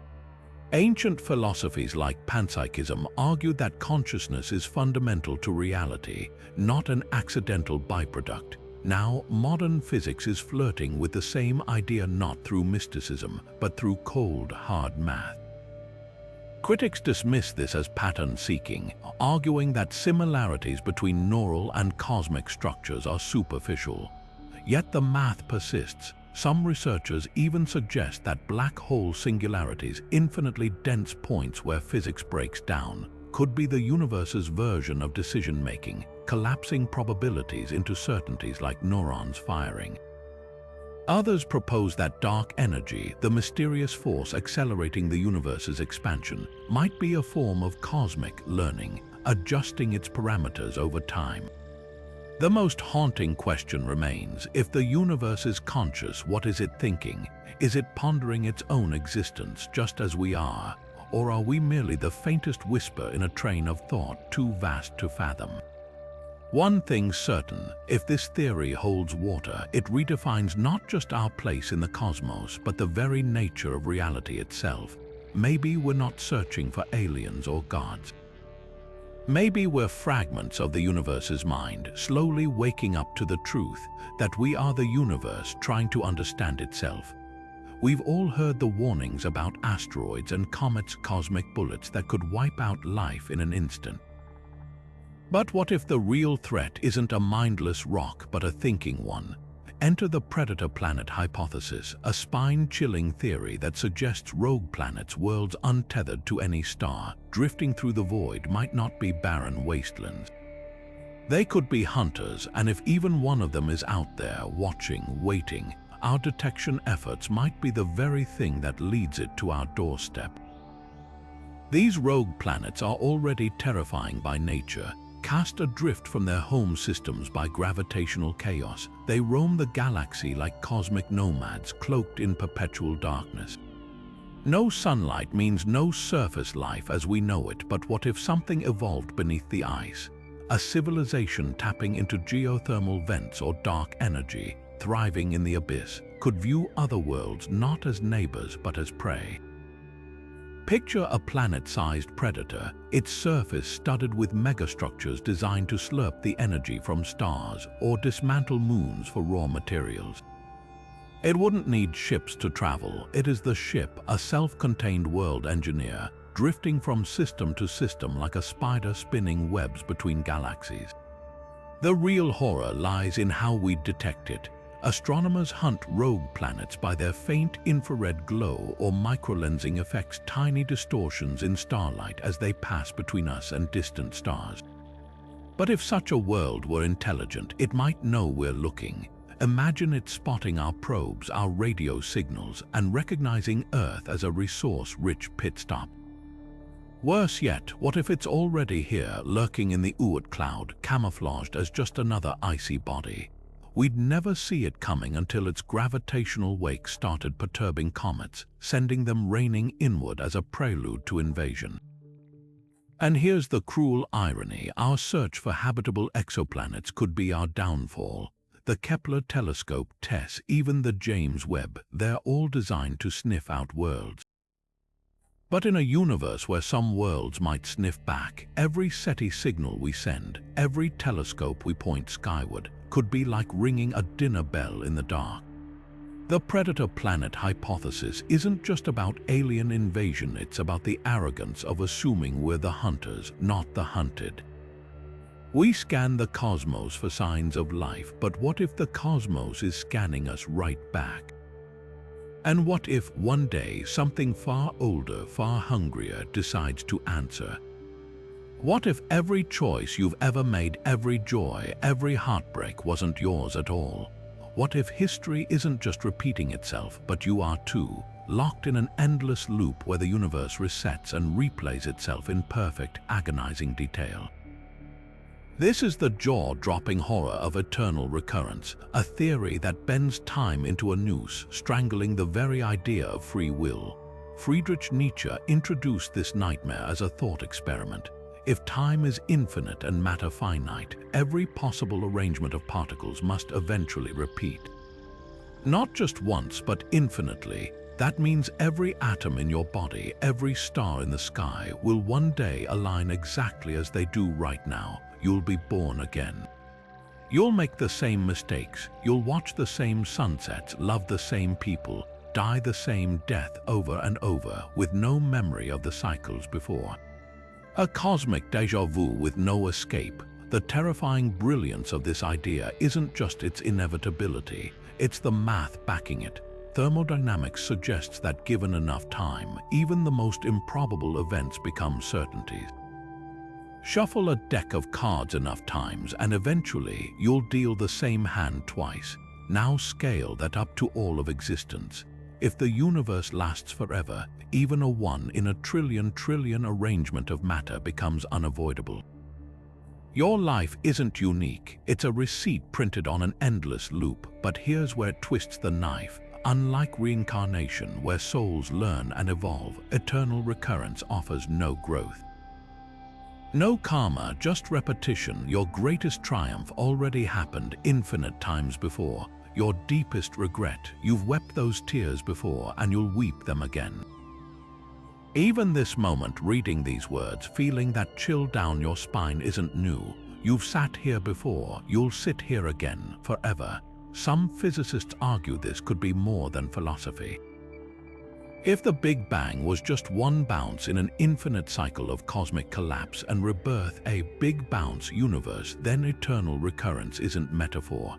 Ancient philosophies like panpsychism argued that consciousness is fundamental to reality, not an accidental byproduct. Now, modern physics is flirting with the same idea, not through mysticism, but through cold, hard math. Critics dismiss this as pattern-seeking, arguing that similarities between neural and cosmic structures are superficial. Yet the math persists. Some researchers even suggest that black hole singularities, infinitely dense points where physics breaks down, could be the universe's version of decision-making, collapsing probabilities into certainties like neurons firing. Others propose that dark energy, the mysterious force accelerating the universe's expansion, might be a form of cosmic learning, adjusting its parameters over time. The most haunting question remains: if the universe is conscious, what is it thinking? Is it pondering its own existence just as we are? Or are we merely the faintest whisper in a train of thought too vast to fathom? One thing's certain: if this theory holds water, it redefines not just our place in the cosmos, but the very nature of reality itself. Maybe we're not searching for aliens or gods. Maybe we're fragments of the universe's mind, slowly waking up to the truth that we are the universe trying to understand itself. We've all heard the warnings about asteroids and comets, cosmic bullets that could wipe out life in an instant. But what if the real threat isn't a mindless rock but a thinking one? Enter the predator planet hypothesis, a spine-chilling theory that suggests rogue planets, worlds untethered to any star, drifting through the void, might not be barren wastelands. They could be hunters, and if even one of them is out there, watching, waiting, our detection efforts might be the very thing that leads it to our doorstep. These rogue planets are already terrifying by nature. Cast adrift from their home systems by gravitational chaos, they roam the galaxy like cosmic nomads cloaked in perpetual darkness. No sunlight means no surface life as we know it, but what if something evolved beneath the ice? A civilization tapping into geothermal vents or dark energy, thriving in the abyss, could view other worlds not as neighbors but as prey. Picture a planet-sized predator, its surface studded with megastructures designed to slurp the energy from stars or dismantle moons for raw materials. It wouldn't need ships to travel. It is the ship, a self-contained world engineer, drifting from system to system like a spider spinning webs between galaxies. The real horror lies in how we detect it. Astronomers hunt rogue planets by their faint infrared glow or microlensing affects tiny distortions in starlight as they pass between us and distant stars. But if such a world were intelligent, it might know we're looking. Imagine it spotting our probes, our radio signals, and recognizing Earth as a resource-rich pit stop. Worse yet, what if it's already here, lurking in the Oort cloud, camouflaged as just another icy body? We'd never see it coming until its gravitational wake started perturbing comets, sending them raining inward as a prelude to invasion. And here's the cruel irony: our search for habitable exoplanets could be our downfall. The Kepler telescope, TESS, even the James Webb, they're all designed to sniff out worlds. But in a universe where some worlds might sniff back, every SETI signal we send, every telescope we point skyward, could be like ringing a dinner bell in the dark. The predator planet hypothesis isn't just about alien invasion, it's about the arrogance of assuming we're the hunters, not the hunted. We scan the cosmos for signs of life, but what if the cosmos is scanning us right back? And what if one day something far older, far hungrier decides to answer? What if every choice you've ever made, every joy, every heartbreak wasn't yours at all? What if history isn't just repeating itself, but you are too, locked in an endless loop where the universe resets and replays itself in perfect, agonizing detail? This is the jaw-dropping horror of eternal recurrence, a theory that bends time into a noose, strangling the very idea of free will. Friedrich Nietzsche introduced this nightmare as a thought experiment. If time is infinite and matter finite, every possible arrangement of particles must eventually repeat. Not just once, but infinitely. That means every atom in your body, every star in the sky, will one day align exactly as they do right now. You'll be born again. You'll make the same mistakes. You'll watch the same sunsets, love the same people, die the same death over and over, with no memory of the cycles before. A cosmic déjà vu with no escape. The terrifying brilliance of this idea isn't just its inevitability, it's the math backing it. Thermodynamics suggests that given enough time, even the most improbable events become certainties. Shuffle a deck of cards enough times and eventually you'll deal the same hand twice. now scale that up to all of existence. If the universe lasts forever, even a 1 in a trillion arrangement of matter becomes unavoidable. Your life isn't unique, it's a receipt printed on an endless loop, but here's where it twists the knife. Unlike reincarnation, where souls learn and evolve, eternal recurrence offers no growth. No karma, just repetition. Your greatest triumph already happened infinite times before. Your deepest regret, you've wept those tears before and you'll weep them again. Even this moment, reading these words, feeling that chill down your spine isn't new. You've sat here before, you'll sit here again, forever. Some physicists argue this could be more than philosophy. If the Big Bang was just one bounce in an infinite cycle of cosmic collapse and rebirth, a big bounce universe, then eternal recurrence isn't metaphor.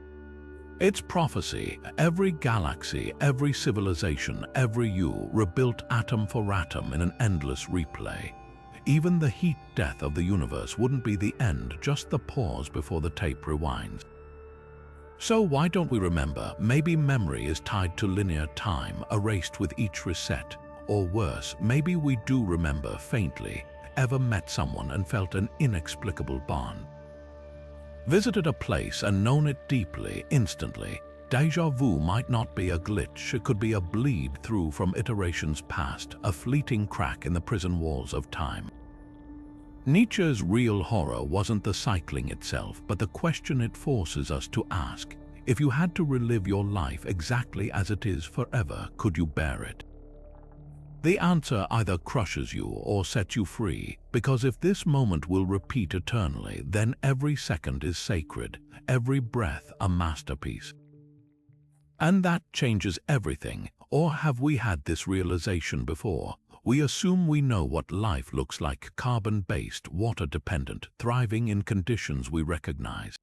It's prophecy. Every galaxy, every civilization, every you, rebuilt atom for atom in an endless replay. Even the heat death of the universe wouldn't be the end, just the pause before the tape rewinds. So why don't we remember? Maybe memory is tied to linear time, erased with each reset. Or worse, maybe we do remember faintly, ever met someone and felt an inexplicable bond. Visited a place and known it deeply, instantly. Déjà vu might not be a glitch, it could be a bleed through from iterations past, a fleeting crack in the prison walls of time. Nietzsche's real horror wasn't the cycling itself, but the question it forces us to ask. If you had to relive your life exactly as it is forever, could you bear it? The answer either crushes you or sets you free, because if this moment will repeat eternally, then every second is sacred, every breath a masterpiece. And that changes everything. Or have we had this realization before? We assume we know what life looks like: carbon-based, water-dependent, thriving in conditions we recognize.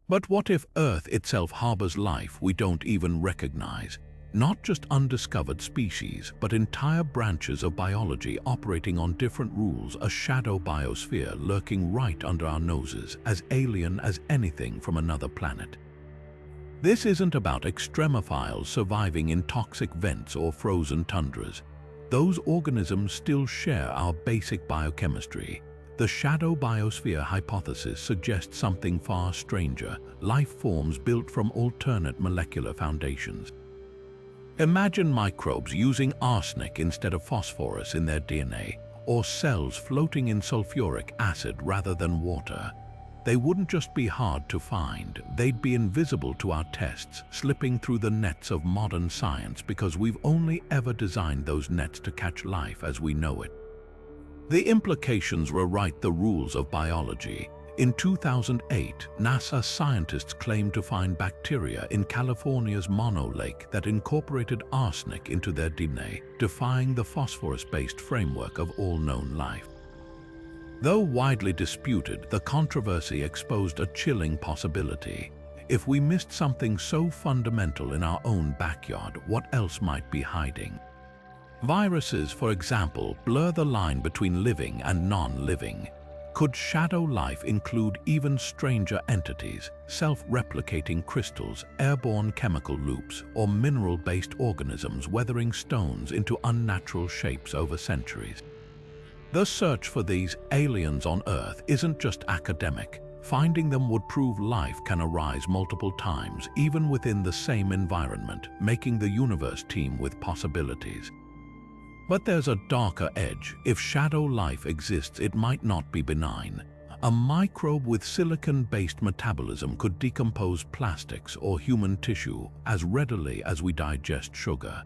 But what if Earth itself harbors life we don't even recognize? Not just undiscovered species, but entire branches of biology operating on different rules, a shadow biosphere lurking right under our noses, as alien as anything from another planet. This isn't about extremophiles surviving in toxic vents or frozen tundras. Those organisms still share our basic biochemistry. The shadow biosphere hypothesis suggests something far stranger: life forms built from alternate molecular foundations. Imagine microbes using arsenic instead of phosphorus in their DNA, or cells floating in sulfuric acid rather than water. They wouldn't just be hard to find, they'd be invisible to our tests, slipping through the nets of modern science because we've only ever designed those nets to catch life as we know it. The implications rewrite the rules of biology. In 2008, NASA scientists claimed to find bacteria in California's Mono Lake that incorporated arsenic into their DNA, defying the phosphorus-based framework of all known life. Though widely disputed, the controversy exposed a chilling possibility. If we missed something so fundamental in our own backyard, what else might be hiding? Viruses, for example, blur the line between living and non-living. Could shadow life include even stranger entities, self-replicating crystals, airborne chemical loops, or mineral-based organisms weathering stones into unnatural shapes over centuries? The search for these aliens on Earth isn't just academic. Finding them would prove life can arise multiple times, even within the same environment, making the universe teem with possibilities. But there's a darker edge. If shadow life exists, it might not be benign. A microbe with silicon-based metabolism could decompose plastics or human tissue as readily as we digest sugar.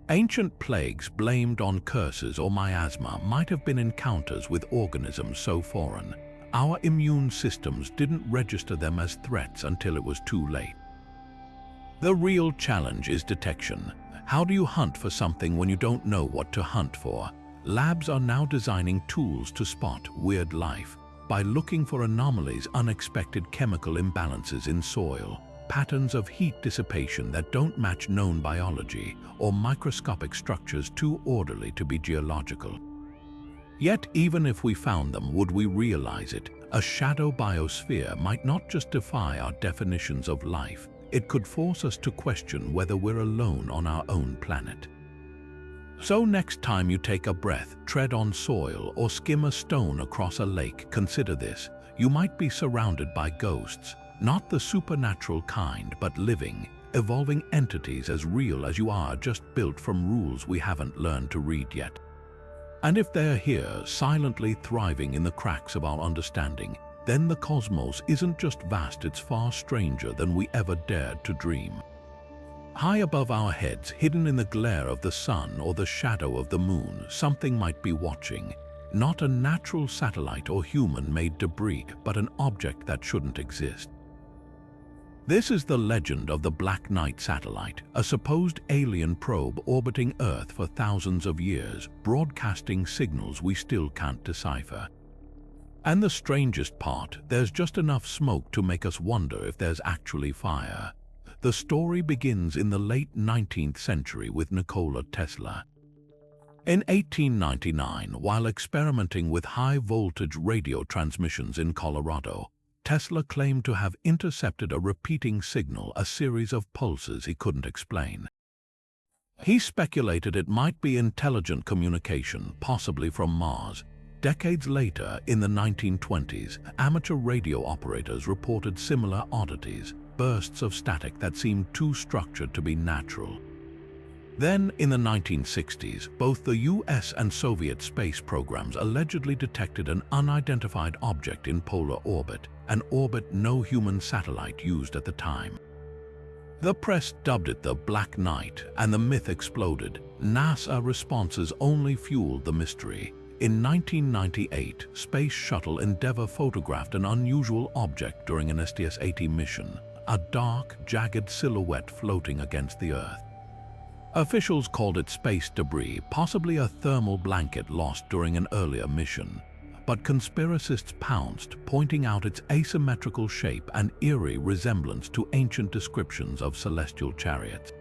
Ancient plagues blamed on curses or miasma might have been encounters with organisms so foreign. Our immune systems didn't register them as threats until it was too late. The real challenge is detection. How do you hunt for something when you don't know what to hunt for? Labs are now designing tools to spot weird life by looking for anomalies, unexpected chemical imbalances in soil, patterns of heat dissipation that don't match known biology, or microscopic structures too orderly to be geological. Yet even if we found them, would we realize it? A shadow biosphere might not just defy our definitions of life, it could force us to question whether we're alone on our own planet. So next time you take a breath, tread on soil, or skim a stone across a lake, consider this. You might be surrounded by ghosts, not the supernatural kind, but living, evolving entities as real as you are, just built from rules we haven't learned to read yet. And if they're here, silently thriving in the cracks of our understanding, then the cosmos isn't just vast, it's far stranger than we ever dared to dream. High above our heads, hidden in the glare of the sun or the shadow of the moon, something might be watching. Not a natural satellite or human-made debris, but an object that shouldn't exist. This is the legend of the Black Knight satellite, a supposed alien probe orbiting Earth for thousands of years, broadcasting signals we still can't decipher. And the strangest part, there's just enough smoke to make us wonder if there's actually fire. The story begins in the late 19th century with Nikola Tesla. In 1899, while experimenting with high-voltage radio transmissions in Colorado, Tesla claimed to have intercepted a repeating signal, a series of pulses he couldn't explain. He speculated it might be intelligent communication, possibly from Mars. Decades later, in the 1920s, amateur radio operators reported similar oddities, bursts of static that seemed too structured to be natural. Then, in the 1960s, both the US and Soviet space programs allegedly detected an unidentified object in polar orbit, an orbit no human satellite used at the time. The press dubbed it the Black Knight, and the myth exploded. NASA responses only fueled the mystery. In 1998, Space Shuttle Endeavour photographed an unusual object during an STS-80 mission, a dark, jagged silhouette floating against the Earth. Officials called it space debris, possibly a thermal blanket lost during an earlier mission. But conspiracists pounced, pointing out its asymmetrical shape and eerie resemblance to ancient descriptions of celestial chariots.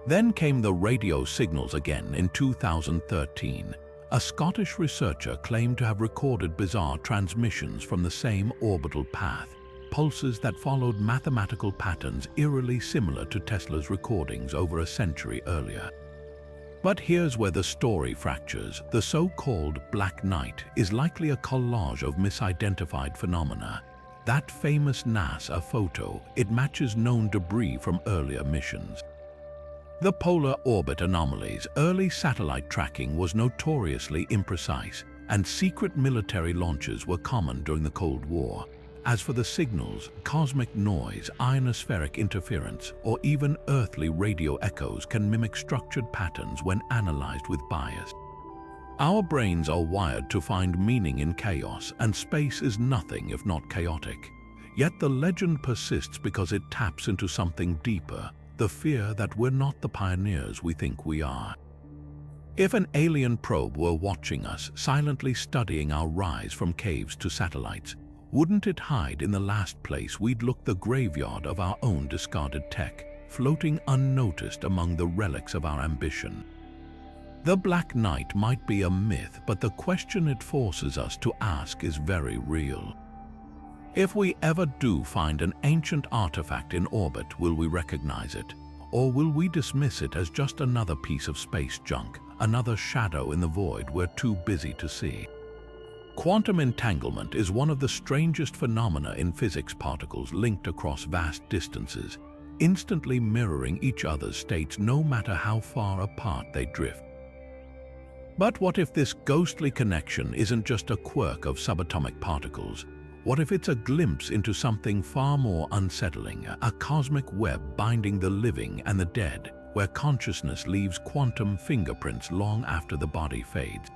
Then came the radio signals again in 2013. A Scottish researcher claimed to have recorded bizarre transmissions from the same orbital path, pulses that followed mathematical patterns eerily similar to Tesla's recordings over a century earlier. But here's where the story fractures. The so-called Black Knight is likely a collage of misidentified phenomena. That famous NASA photo, it matches known debris from earlier missions. The polar orbit anomalies, early satellite tracking was notoriously imprecise, and secret military launches were common during the Cold War. As for the signals, cosmic noise, ionospheric interference, or even earthly radio echoes can mimic structured patterns when analyzed with bias. Our brains are wired to find meaning in chaos, and space is nothing if not chaotic. Yet the legend persists because it taps into something deeper, the fear that we're not the pioneers we think we are. If an alien probe were watching us, silently studying our rise from caves to satellites, wouldn't it hide in the last place we'd look, the graveyard of our own discarded tech, floating unnoticed among the relics of our ambition? The Black Knight might be a myth, but the question it forces us to ask is very real. If we ever do find an ancient artifact in orbit, will we recognize it? Or will we dismiss it as just another piece of space junk, another shadow in the void we're too busy to see? Quantum entanglement is one of the strangest phenomena in physics. Particles linked across vast distances, instantly mirroring each other's states no matter how far apart they drift. But what if this ghostly connection isn't just a quirk of subatomic particles? What if it's a glimpse into something far more unsettling, a cosmic web binding the living and the dead, where consciousness leaves quantum fingerprints long after the body fades?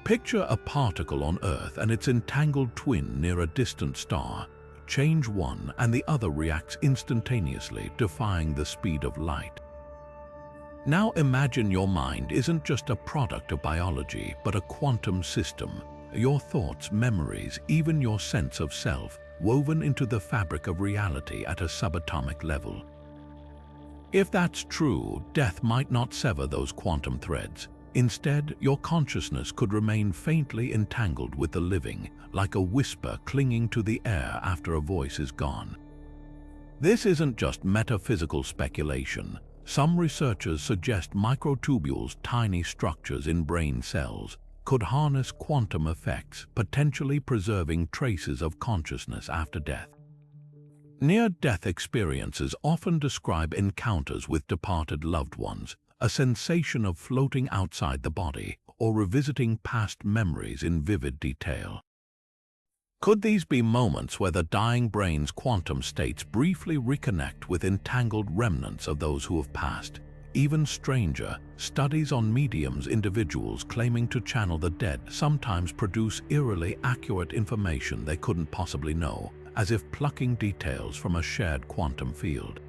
Picture a particle on Earth and its entangled twin near a distant star. Change one and the other reacts instantaneously, defying the speed of light. Now imagine your mind isn't just a product of biology, but a quantum system. Your thoughts, memories, even your sense of self, woven into the fabric of reality at a subatomic level. If that's true, death might not sever those quantum threads. Instead, your consciousness could remain faintly entangled with the living, like a whisper clinging to the air after a voice is gone. This isn't just metaphysical speculation. Some researchers suggest microtubules, tiny structures in brain cells, could harness quantum effects, potentially preserving traces of consciousness after death. Near-death experiences often describe encounters with departed loved ones, a sensation of floating outside the body, or revisiting past memories in vivid detail. Could these be moments where the dying brain's quantum states briefly reconnect with entangled remnants of those who have passed? Even stranger, studies on mediums, individuals claiming to channel the dead, sometimes produce eerily accurate information they couldn't possibly know, as if plucking details from a shared quantum field.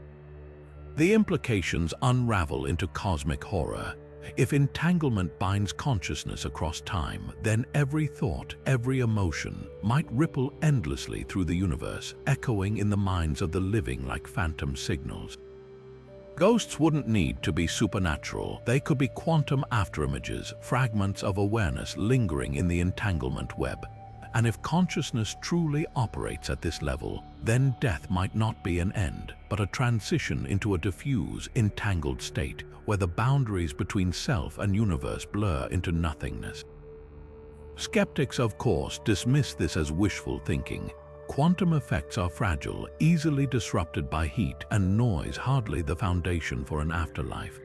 The implications unravel into cosmic horror. If entanglement binds consciousness across time, then every thought, every emotion might ripple endlessly through the universe, echoing in the minds of the living like phantom signals. Ghosts wouldn't need to be supernatural. They could be quantum afterimages, fragments of awareness lingering in the entanglement web. And if consciousness truly operates at this level, then death might not be an end, but a transition into a diffuse, entangled state, where the boundaries between self and universe blur into nothingness. Skeptics, of course, dismiss this as wishful thinking. Quantum effects are fragile, easily disrupted by heat and noise, hardly the foundation for an afterlife.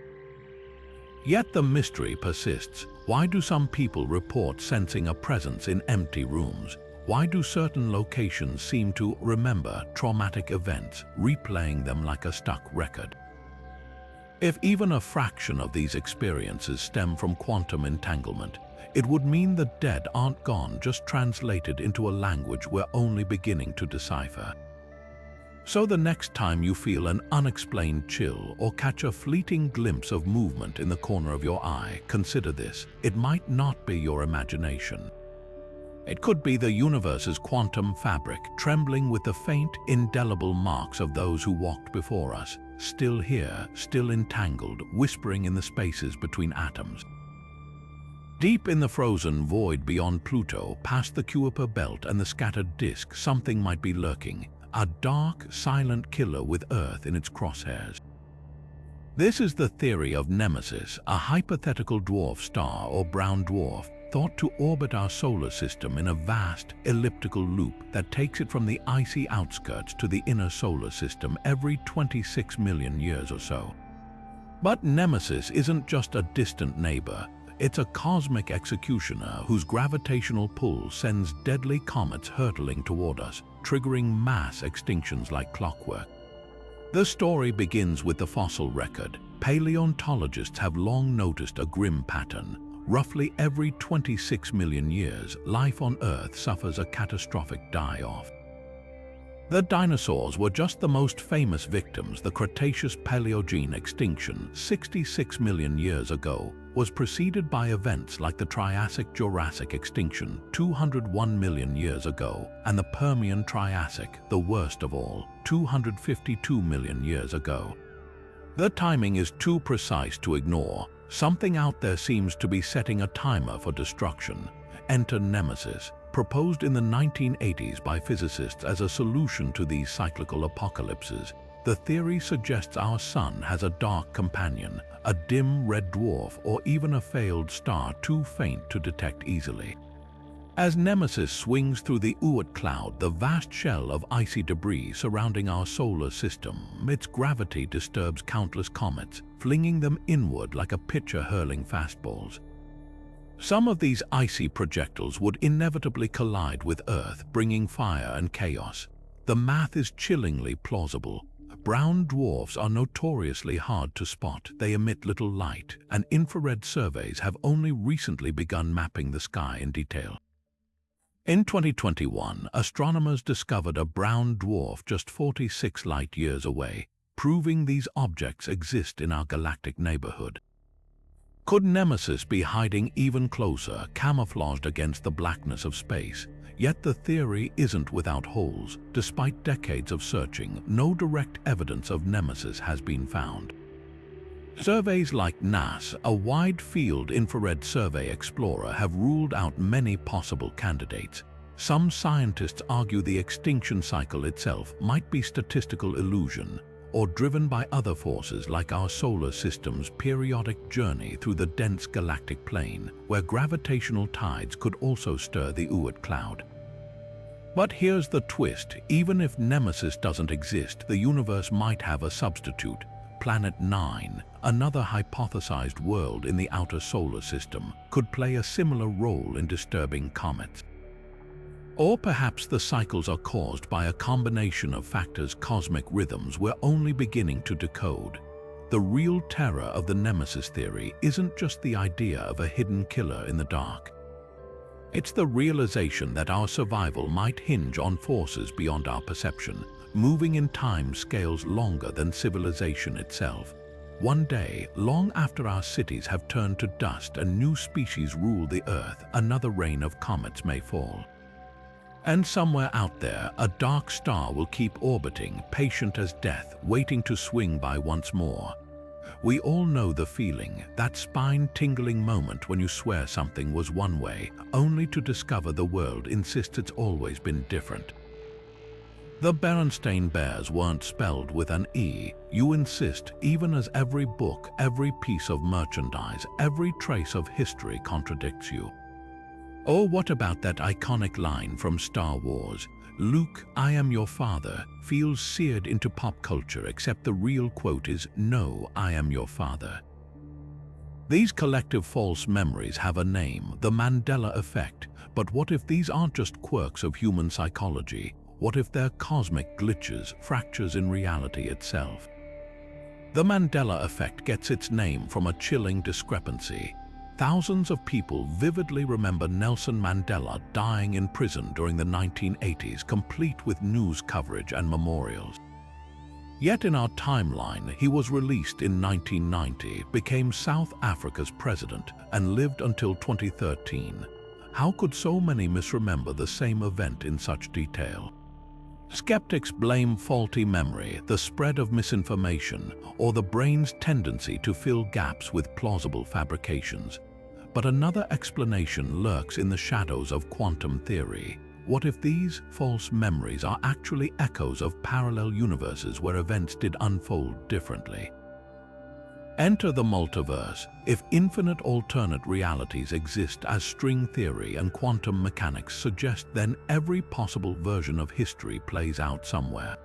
Yet the mystery persists. Why do some people report sensing a presence in empty rooms? Why do certain locations seem to remember traumatic events, replaying them like a stuck record? If even a fraction of these experiences stem from quantum entanglement, it would mean the dead aren't gone, just translated into a language we're only beginning to decipher. So the next time you feel an unexplained chill or catch a fleeting glimpse of movement in the corner of your eye, consider this. It might not be your imagination. It could be the universe's quantum fabric, trembling with the faint, indelible marks of those who walked before us, still here, still entangled, whispering in the spaces between atoms. Deep in the frozen void beyond Pluto, past the Kuiper belt and the scattered disk, something might be lurking. A dark, silent killer with Earth in its crosshairs. This is the theory of Nemesis, a hypothetical dwarf star or brown dwarf thought to orbit our solar system in a vast, elliptical loop that takes it from the icy outskirts to the inner solar system every 26 million years or so. But Nemesis isn't just a distant neighbor. It's a cosmic executioner whose gravitational pull sends deadly comets hurtling toward us, triggering mass extinctions like clockwork. The story begins with the fossil record. Paleontologists have long noticed a grim pattern. Roughly every 26 million years, life on Earth suffers a catastrophic die-off. The dinosaurs were just the most famous victims. The Cretaceous-Paleogene extinction, 66 million years ago, was preceded by events like the Triassic-Jurassic extinction, 201 million years ago, and the Permian-Triassic, the worst of all, 252 million years ago. The timing is too precise to ignore. Something out there seems to be setting a timer for destruction. Enter Nemesis, proposed in the 1980s by physicists as a solution to these cyclical apocalypses. The theory suggests our sun has a dark companion, a dim red dwarf, or even a failed star too faint to detect easily. As Nemesis swings through the Oort cloud, the vast shell of icy debris surrounding our solar system, its gravity disturbs countless comets, flinging them inward like a pitcher hurling fastballs. Some of these icy projectiles would inevitably collide with Earth, bringing fire and chaos. The math is chillingly plausible. Brown dwarfs are notoriously hard to spot. They emit little light, and infrared surveys have only recently begun mapping the sky in detail. In 2021, astronomers discovered a brown dwarf just 46 light-years away, proving these objects exist in our galactic neighborhood. Could Nemesis be hiding even closer, camouflaged against the blackness of space? Yet the theory isn't without holes. Despite decades of searching, no direct evidence of Nemesis has been found. Surveys like NAS, a wide-field infrared survey explorer, have ruled out many possible candidates. Some scientists argue the extinction cycle itself might be statistical illusion, or driven by other forces like our solar system's periodic journey through the dense galactic plane, where gravitational tides could also stir the Oort cloud. But here's the twist: even if Nemesis doesn't exist, the universe might have a substitute. Planet 9, another hypothesized world in the outer solar system, could play a similar role in disturbing comets. Or perhaps the cycles are caused by a combination of factors, cosmic rhythms we're only beginning to decode. The real terror of the Nemesis theory isn't just the idea of a hidden killer in the dark. It's the realization that our survival might hinge on forces beyond our perception, moving in time scales longer than civilization itself. One day, long after our cities have turned to dust and new species rule the Earth, another rain of comets may fall. And somewhere out there, a dark star will keep orbiting, patient as death, waiting to swing by once more. We all know the feeling, that spine-tingling moment when you swear something was one way, only to discover the world insists it's always been different. The Berenstain Bears weren't spelled with an E. You insist, even as every book, every piece of merchandise, every trace of history contradicts you. Or what about that iconic line from Star Wars? "Luke, I am your father," feels seared into pop culture, except the real quote is, "No, I am your father." These collective false memories have a name, the Mandela effect. But what if these aren't just quirks of human psychology? What if they're cosmic glitches, fractures in reality itself? The Mandela effect gets its name from a chilling discrepancy. Thousands of people vividly remember Nelson Mandela dying in prison during the 1980s, complete with news coverage and memorials. Yet in our timeline, he was released in 1990, became South Africa's president, and lived until 2013. How could so many misremember the same event in such detail? Skeptics blame faulty memory, the spread of misinformation, or the brain's tendency to fill gaps with plausible fabrications. But another explanation lurks in the shadows of quantum theory. What if these false memories are actually echoes of parallel universes where events did unfold differently? Enter the multiverse. If infinite alternate realities exist as string theory and quantum mechanics suggest, then every possible version of history plays out somewhere.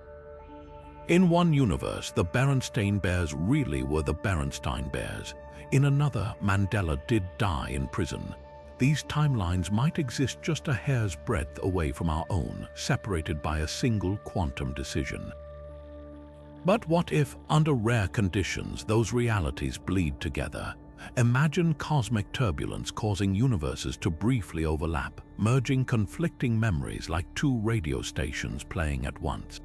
In one universe, the Berenstain Bears really were the Berenstain Bears. In another, Mandela did die in prison. These timelines might exist just a hair's breadth away from our own, separated by a single quantum decision. But what if, under rare conditions, those realities bleed together? Imagine cosmic turbulence causing universes to briefly overlap, merging conflicting memories like two radio stations playing at once.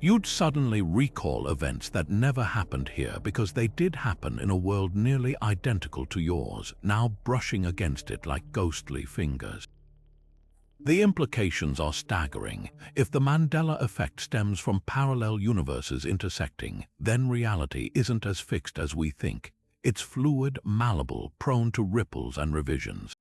You'd suddenly recall events that never happened here because they did happen in a world nearly identical to yours, now brushing against it like ghostly fingers. The implications are staggering. If the Mandela effect stems from parallel universes intersecting, then reality isn't as fixed as we think. It's fluid, malleable, prone to ripples and revisions.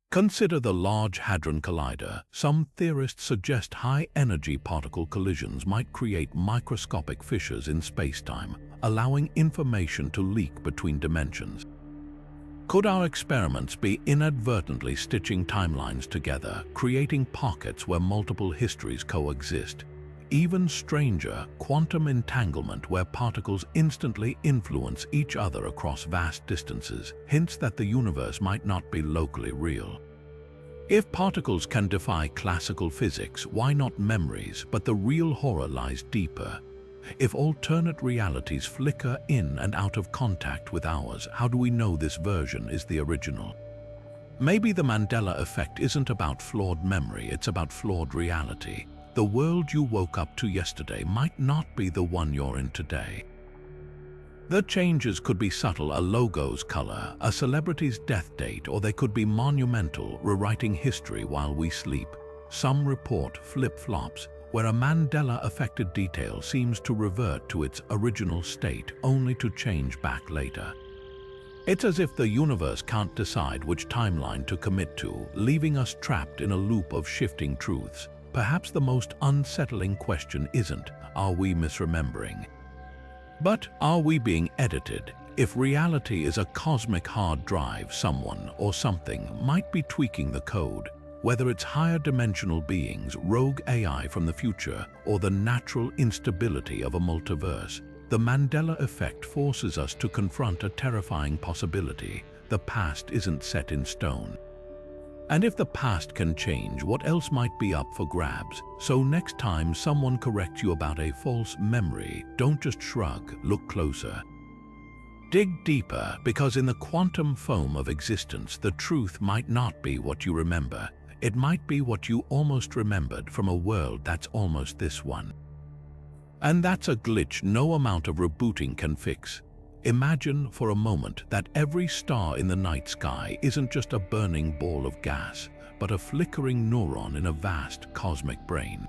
Consider the Large Hadron Collider. Some theorists suggest high-energy particle collisions might create microscopic fissures in spacetime, allowing information to leak between dimensions. Could our experiments be inadvertently stitching timelines together, creating pockets where multiple histories coexist? Even stranger, quantum entanglement where particles instantly influence each other across vast distances, hints that the universe might not be locally real. If particles can defy classical physics, why not memories? But the real horror lies deeper. If alternate realities flicker in and out of contact with ours, how do we know this version is the original? Maybe the Mandela effect isn't about flawed memory, it's about flawed reality. The world you woke up to yesterday might not be the one you're in today. The changes could be subtle, a logo's color, a celebrity's death date, or they could be monumental, rewriting history while we sleep. Some report flip-flops, where a Mandela-affected detail seems to revert to its original state only to change back later. It's as if the universe can't decide which timeline to commit to, leaving us trapped in a loop of shifting truths. Perhaps the most unsettling question isn't, are we misremembering? But are we being edited? If reality is a cosmic hard drive, someone or something might be tweaking the code. Whether it's higher dimensional beings, rogue AI from the future, or the natural instability of a multiverse, the Mandela effect forces us to confront a terrifying possibility. The past isn't set in stone. And if the past can change, what else might be up for grabs? So next time someone corrects you about a false memory, don't just shrug, look closer. Dig deeper, because in the quantum foam of existence, the truth might not be what you remember. It might be what you almost remembered from a world that's almost this one. And that's a glitch no amount of rebooting can fix. Imagine for a moment that every star in the night sky isn't just a burning ball of gas, but a flickering neuron in a vast cosmic brain.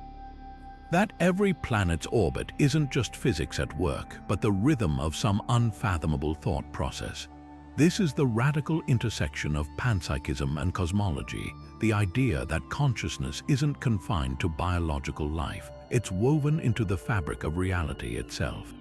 That every planet's orbit isn't just physics at work, but the rhythm of some unfathomable thought process. This is the radical intersection of panpsychism and cosmology, the idea that consciousness isn't confined to biological life, it's woven into the fabric of reality itself.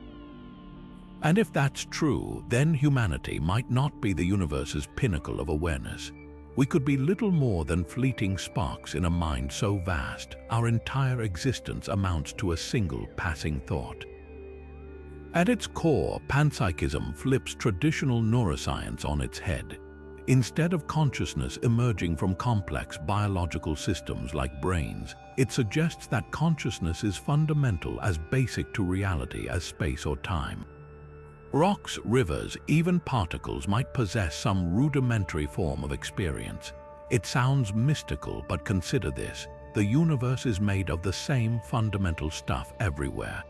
And if that's true, then humanity might not be the universe's pinnacle of awareness. We could be little more than fleeting sparks in a mind so vast, our entire existence amounts to a single passing thought. At its core, panpsychism flips traditional neuroscience on its head. Instead of consciousness emerging from complex biological systems like brains, it suggests that consciousness is fundamental, as basic to reality as space or time. Rocks, rivers, even particles might possess some rudimentary form of experience. It sounds mystical, but consider this: the universe is made of the same fundamental stuff everywhere.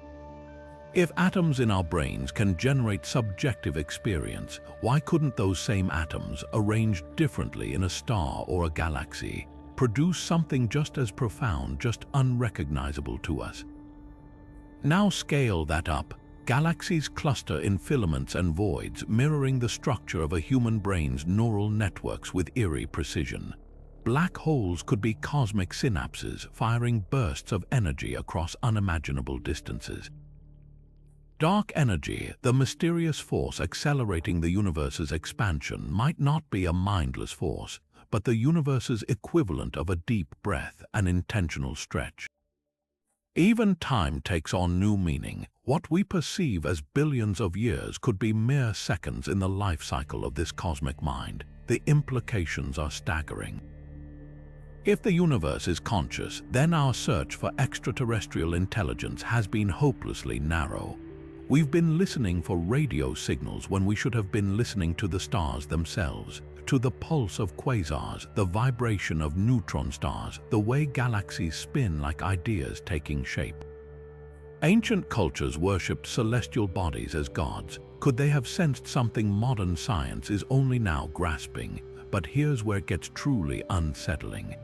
If atoms in our brains can generate subjective experience, why couldn't those same atoms, arranged differently in a star or a galaxy, produce something just as profound, just unrecognizable to us? Now scale that up. Galaxies cluster in filaments and voids, mirroring the structure of a human brain's neural networks with eerie precision. Black holes could be cosmic synapses, firing bursts of energy across unimaginable distances. Dark energy, the mysterious force accelerating the universe's expansion, might not be a mindless force, but the universe's equivalent of a deep breath, an intentional stretch. Even time takes on new meaning. What we perceive as billions of years could be mere seconds in the life cycle of this cosmic mind. The implications are staggering. If the universe is conscious, then our search for extraterrestrial intelligence has been hopelessly narrow. We've been listening for radio signals when we should have been listening to the stars themselves, to the pulse of quasars, the vibration of neutron stars, the way galaxies spin like ideas taking shape. Ancient cultures worshipped celestial bodies as gods. Could they have sensed something modern science is only now grasping? But here's where it gets truly unsettling.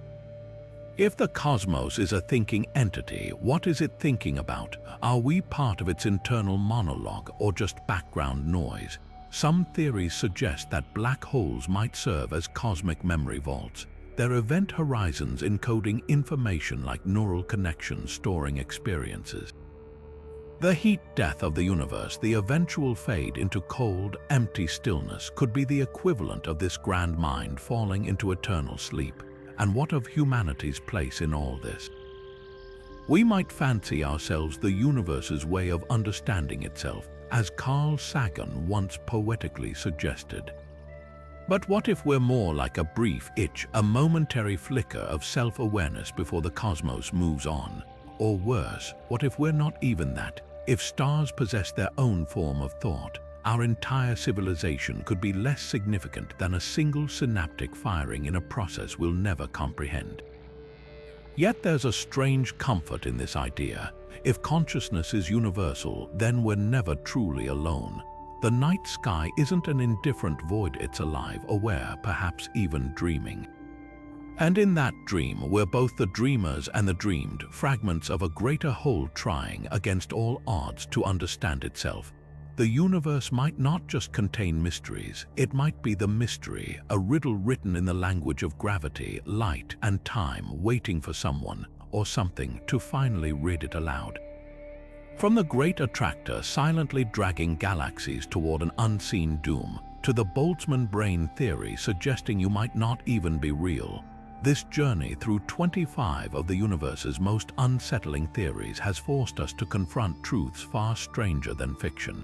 If the cosmos is a thinking entity, what is it thinking about? Are we part of its internal monologue or just background noise? Some theories suggest that black holes might serve as cosmic memory vaults, their event horizons encoding information like neural connections storing experiences. The heat death of the universe, the eventual fade into cold, empty stillness, could be the equivalent of this grand mind falling into eternal sleep. And what of humanity's place in all this? We might fancy ourselves the universe's way of understanding itself, as Carl Sagan once poetically suggested. But what if we're more like a brief itch, a momentary flicker of self-awareness before the cosmos moves on? Or worse, what if we're not even that? If stars possess their own form of thought, our entire civilization could be less significant than a single synaptic firing in a process we'll never comprehend. Yet there's a strange comfort in this idea. If consciousness is universal, then we're never truly alone. The night sky isn't an indifferent void, it's alive, aware, perhaps even dreaming. And in that dream, we're both the dreamers and the dreamed, fragments of a greater whole trying against all odds to understand itself. The universe might not just contain mysteries, it might be the mystery, a riddle written in the language of gravity, light, and time, waiting for someone or something to finally read it aloud. From the Great Attractor silently dragging galaxies toward an unseen doom, to the Boltzmann Brain theory suggesting you might not even be real, this journey through 25 of the universe's most unsettling theories has forced us to confront truths far stranger than fiction.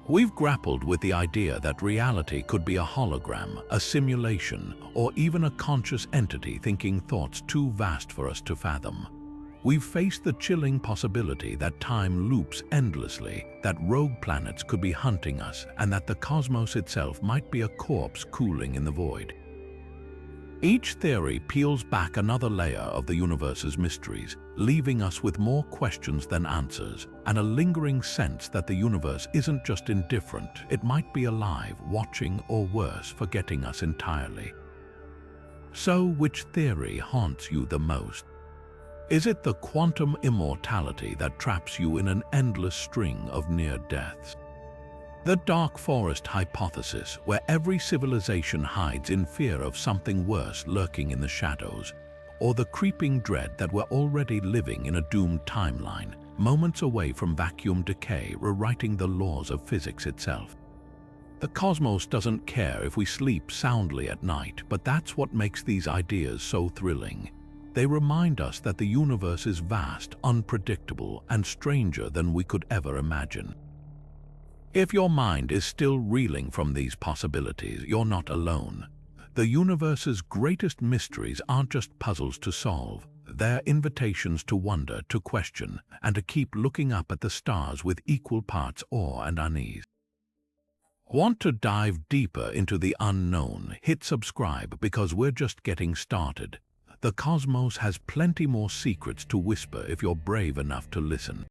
We've grappled with the idea that reality could be a hologram, a simulation, or even a conscious entity thinking thoughts too vast for us to fathom. We've faced the chilling possibility that time loops endlessly, that rogue planets could be hunting us, and that the cosmos itself might be a corpse cooling in the void. Each theory peels back another layer of the universe's mysteries, leaving us with more questions than answers, and a lingering sense that the universe isn't just indifferent, it might be alive, watching, or worse, forgetting us entirely. So, which theory haunts you the most? Is it the quantum immortality that traps you in an endless string of near deaths? The dark forest hypothesis, where every civilization hides in fear of something worse lurking in the shadows, or the creeping dread that we're already living in a doomed timeline, moments away from vacuum decay rewriting the laws of physics itself. The cosmos doesn't care if we sleep soundly at night, but that's what makes these ideas so thrilling. They remind us that the universe is vast, unpredictable, and stranger than we could ever imagine. If your mind is still reeling from these possibilities, you're not alone. The universe's greatest mysteries aren't just puzzles to solve. They're invitations to wonder, to question, and to keep looking up at the stars with equal parts awe and unease. Want to dive deeper into the unknown? Hit subscribe, because we're just getting started. The cosmos has plenty more secrets to whisper if you're brave enough to listen.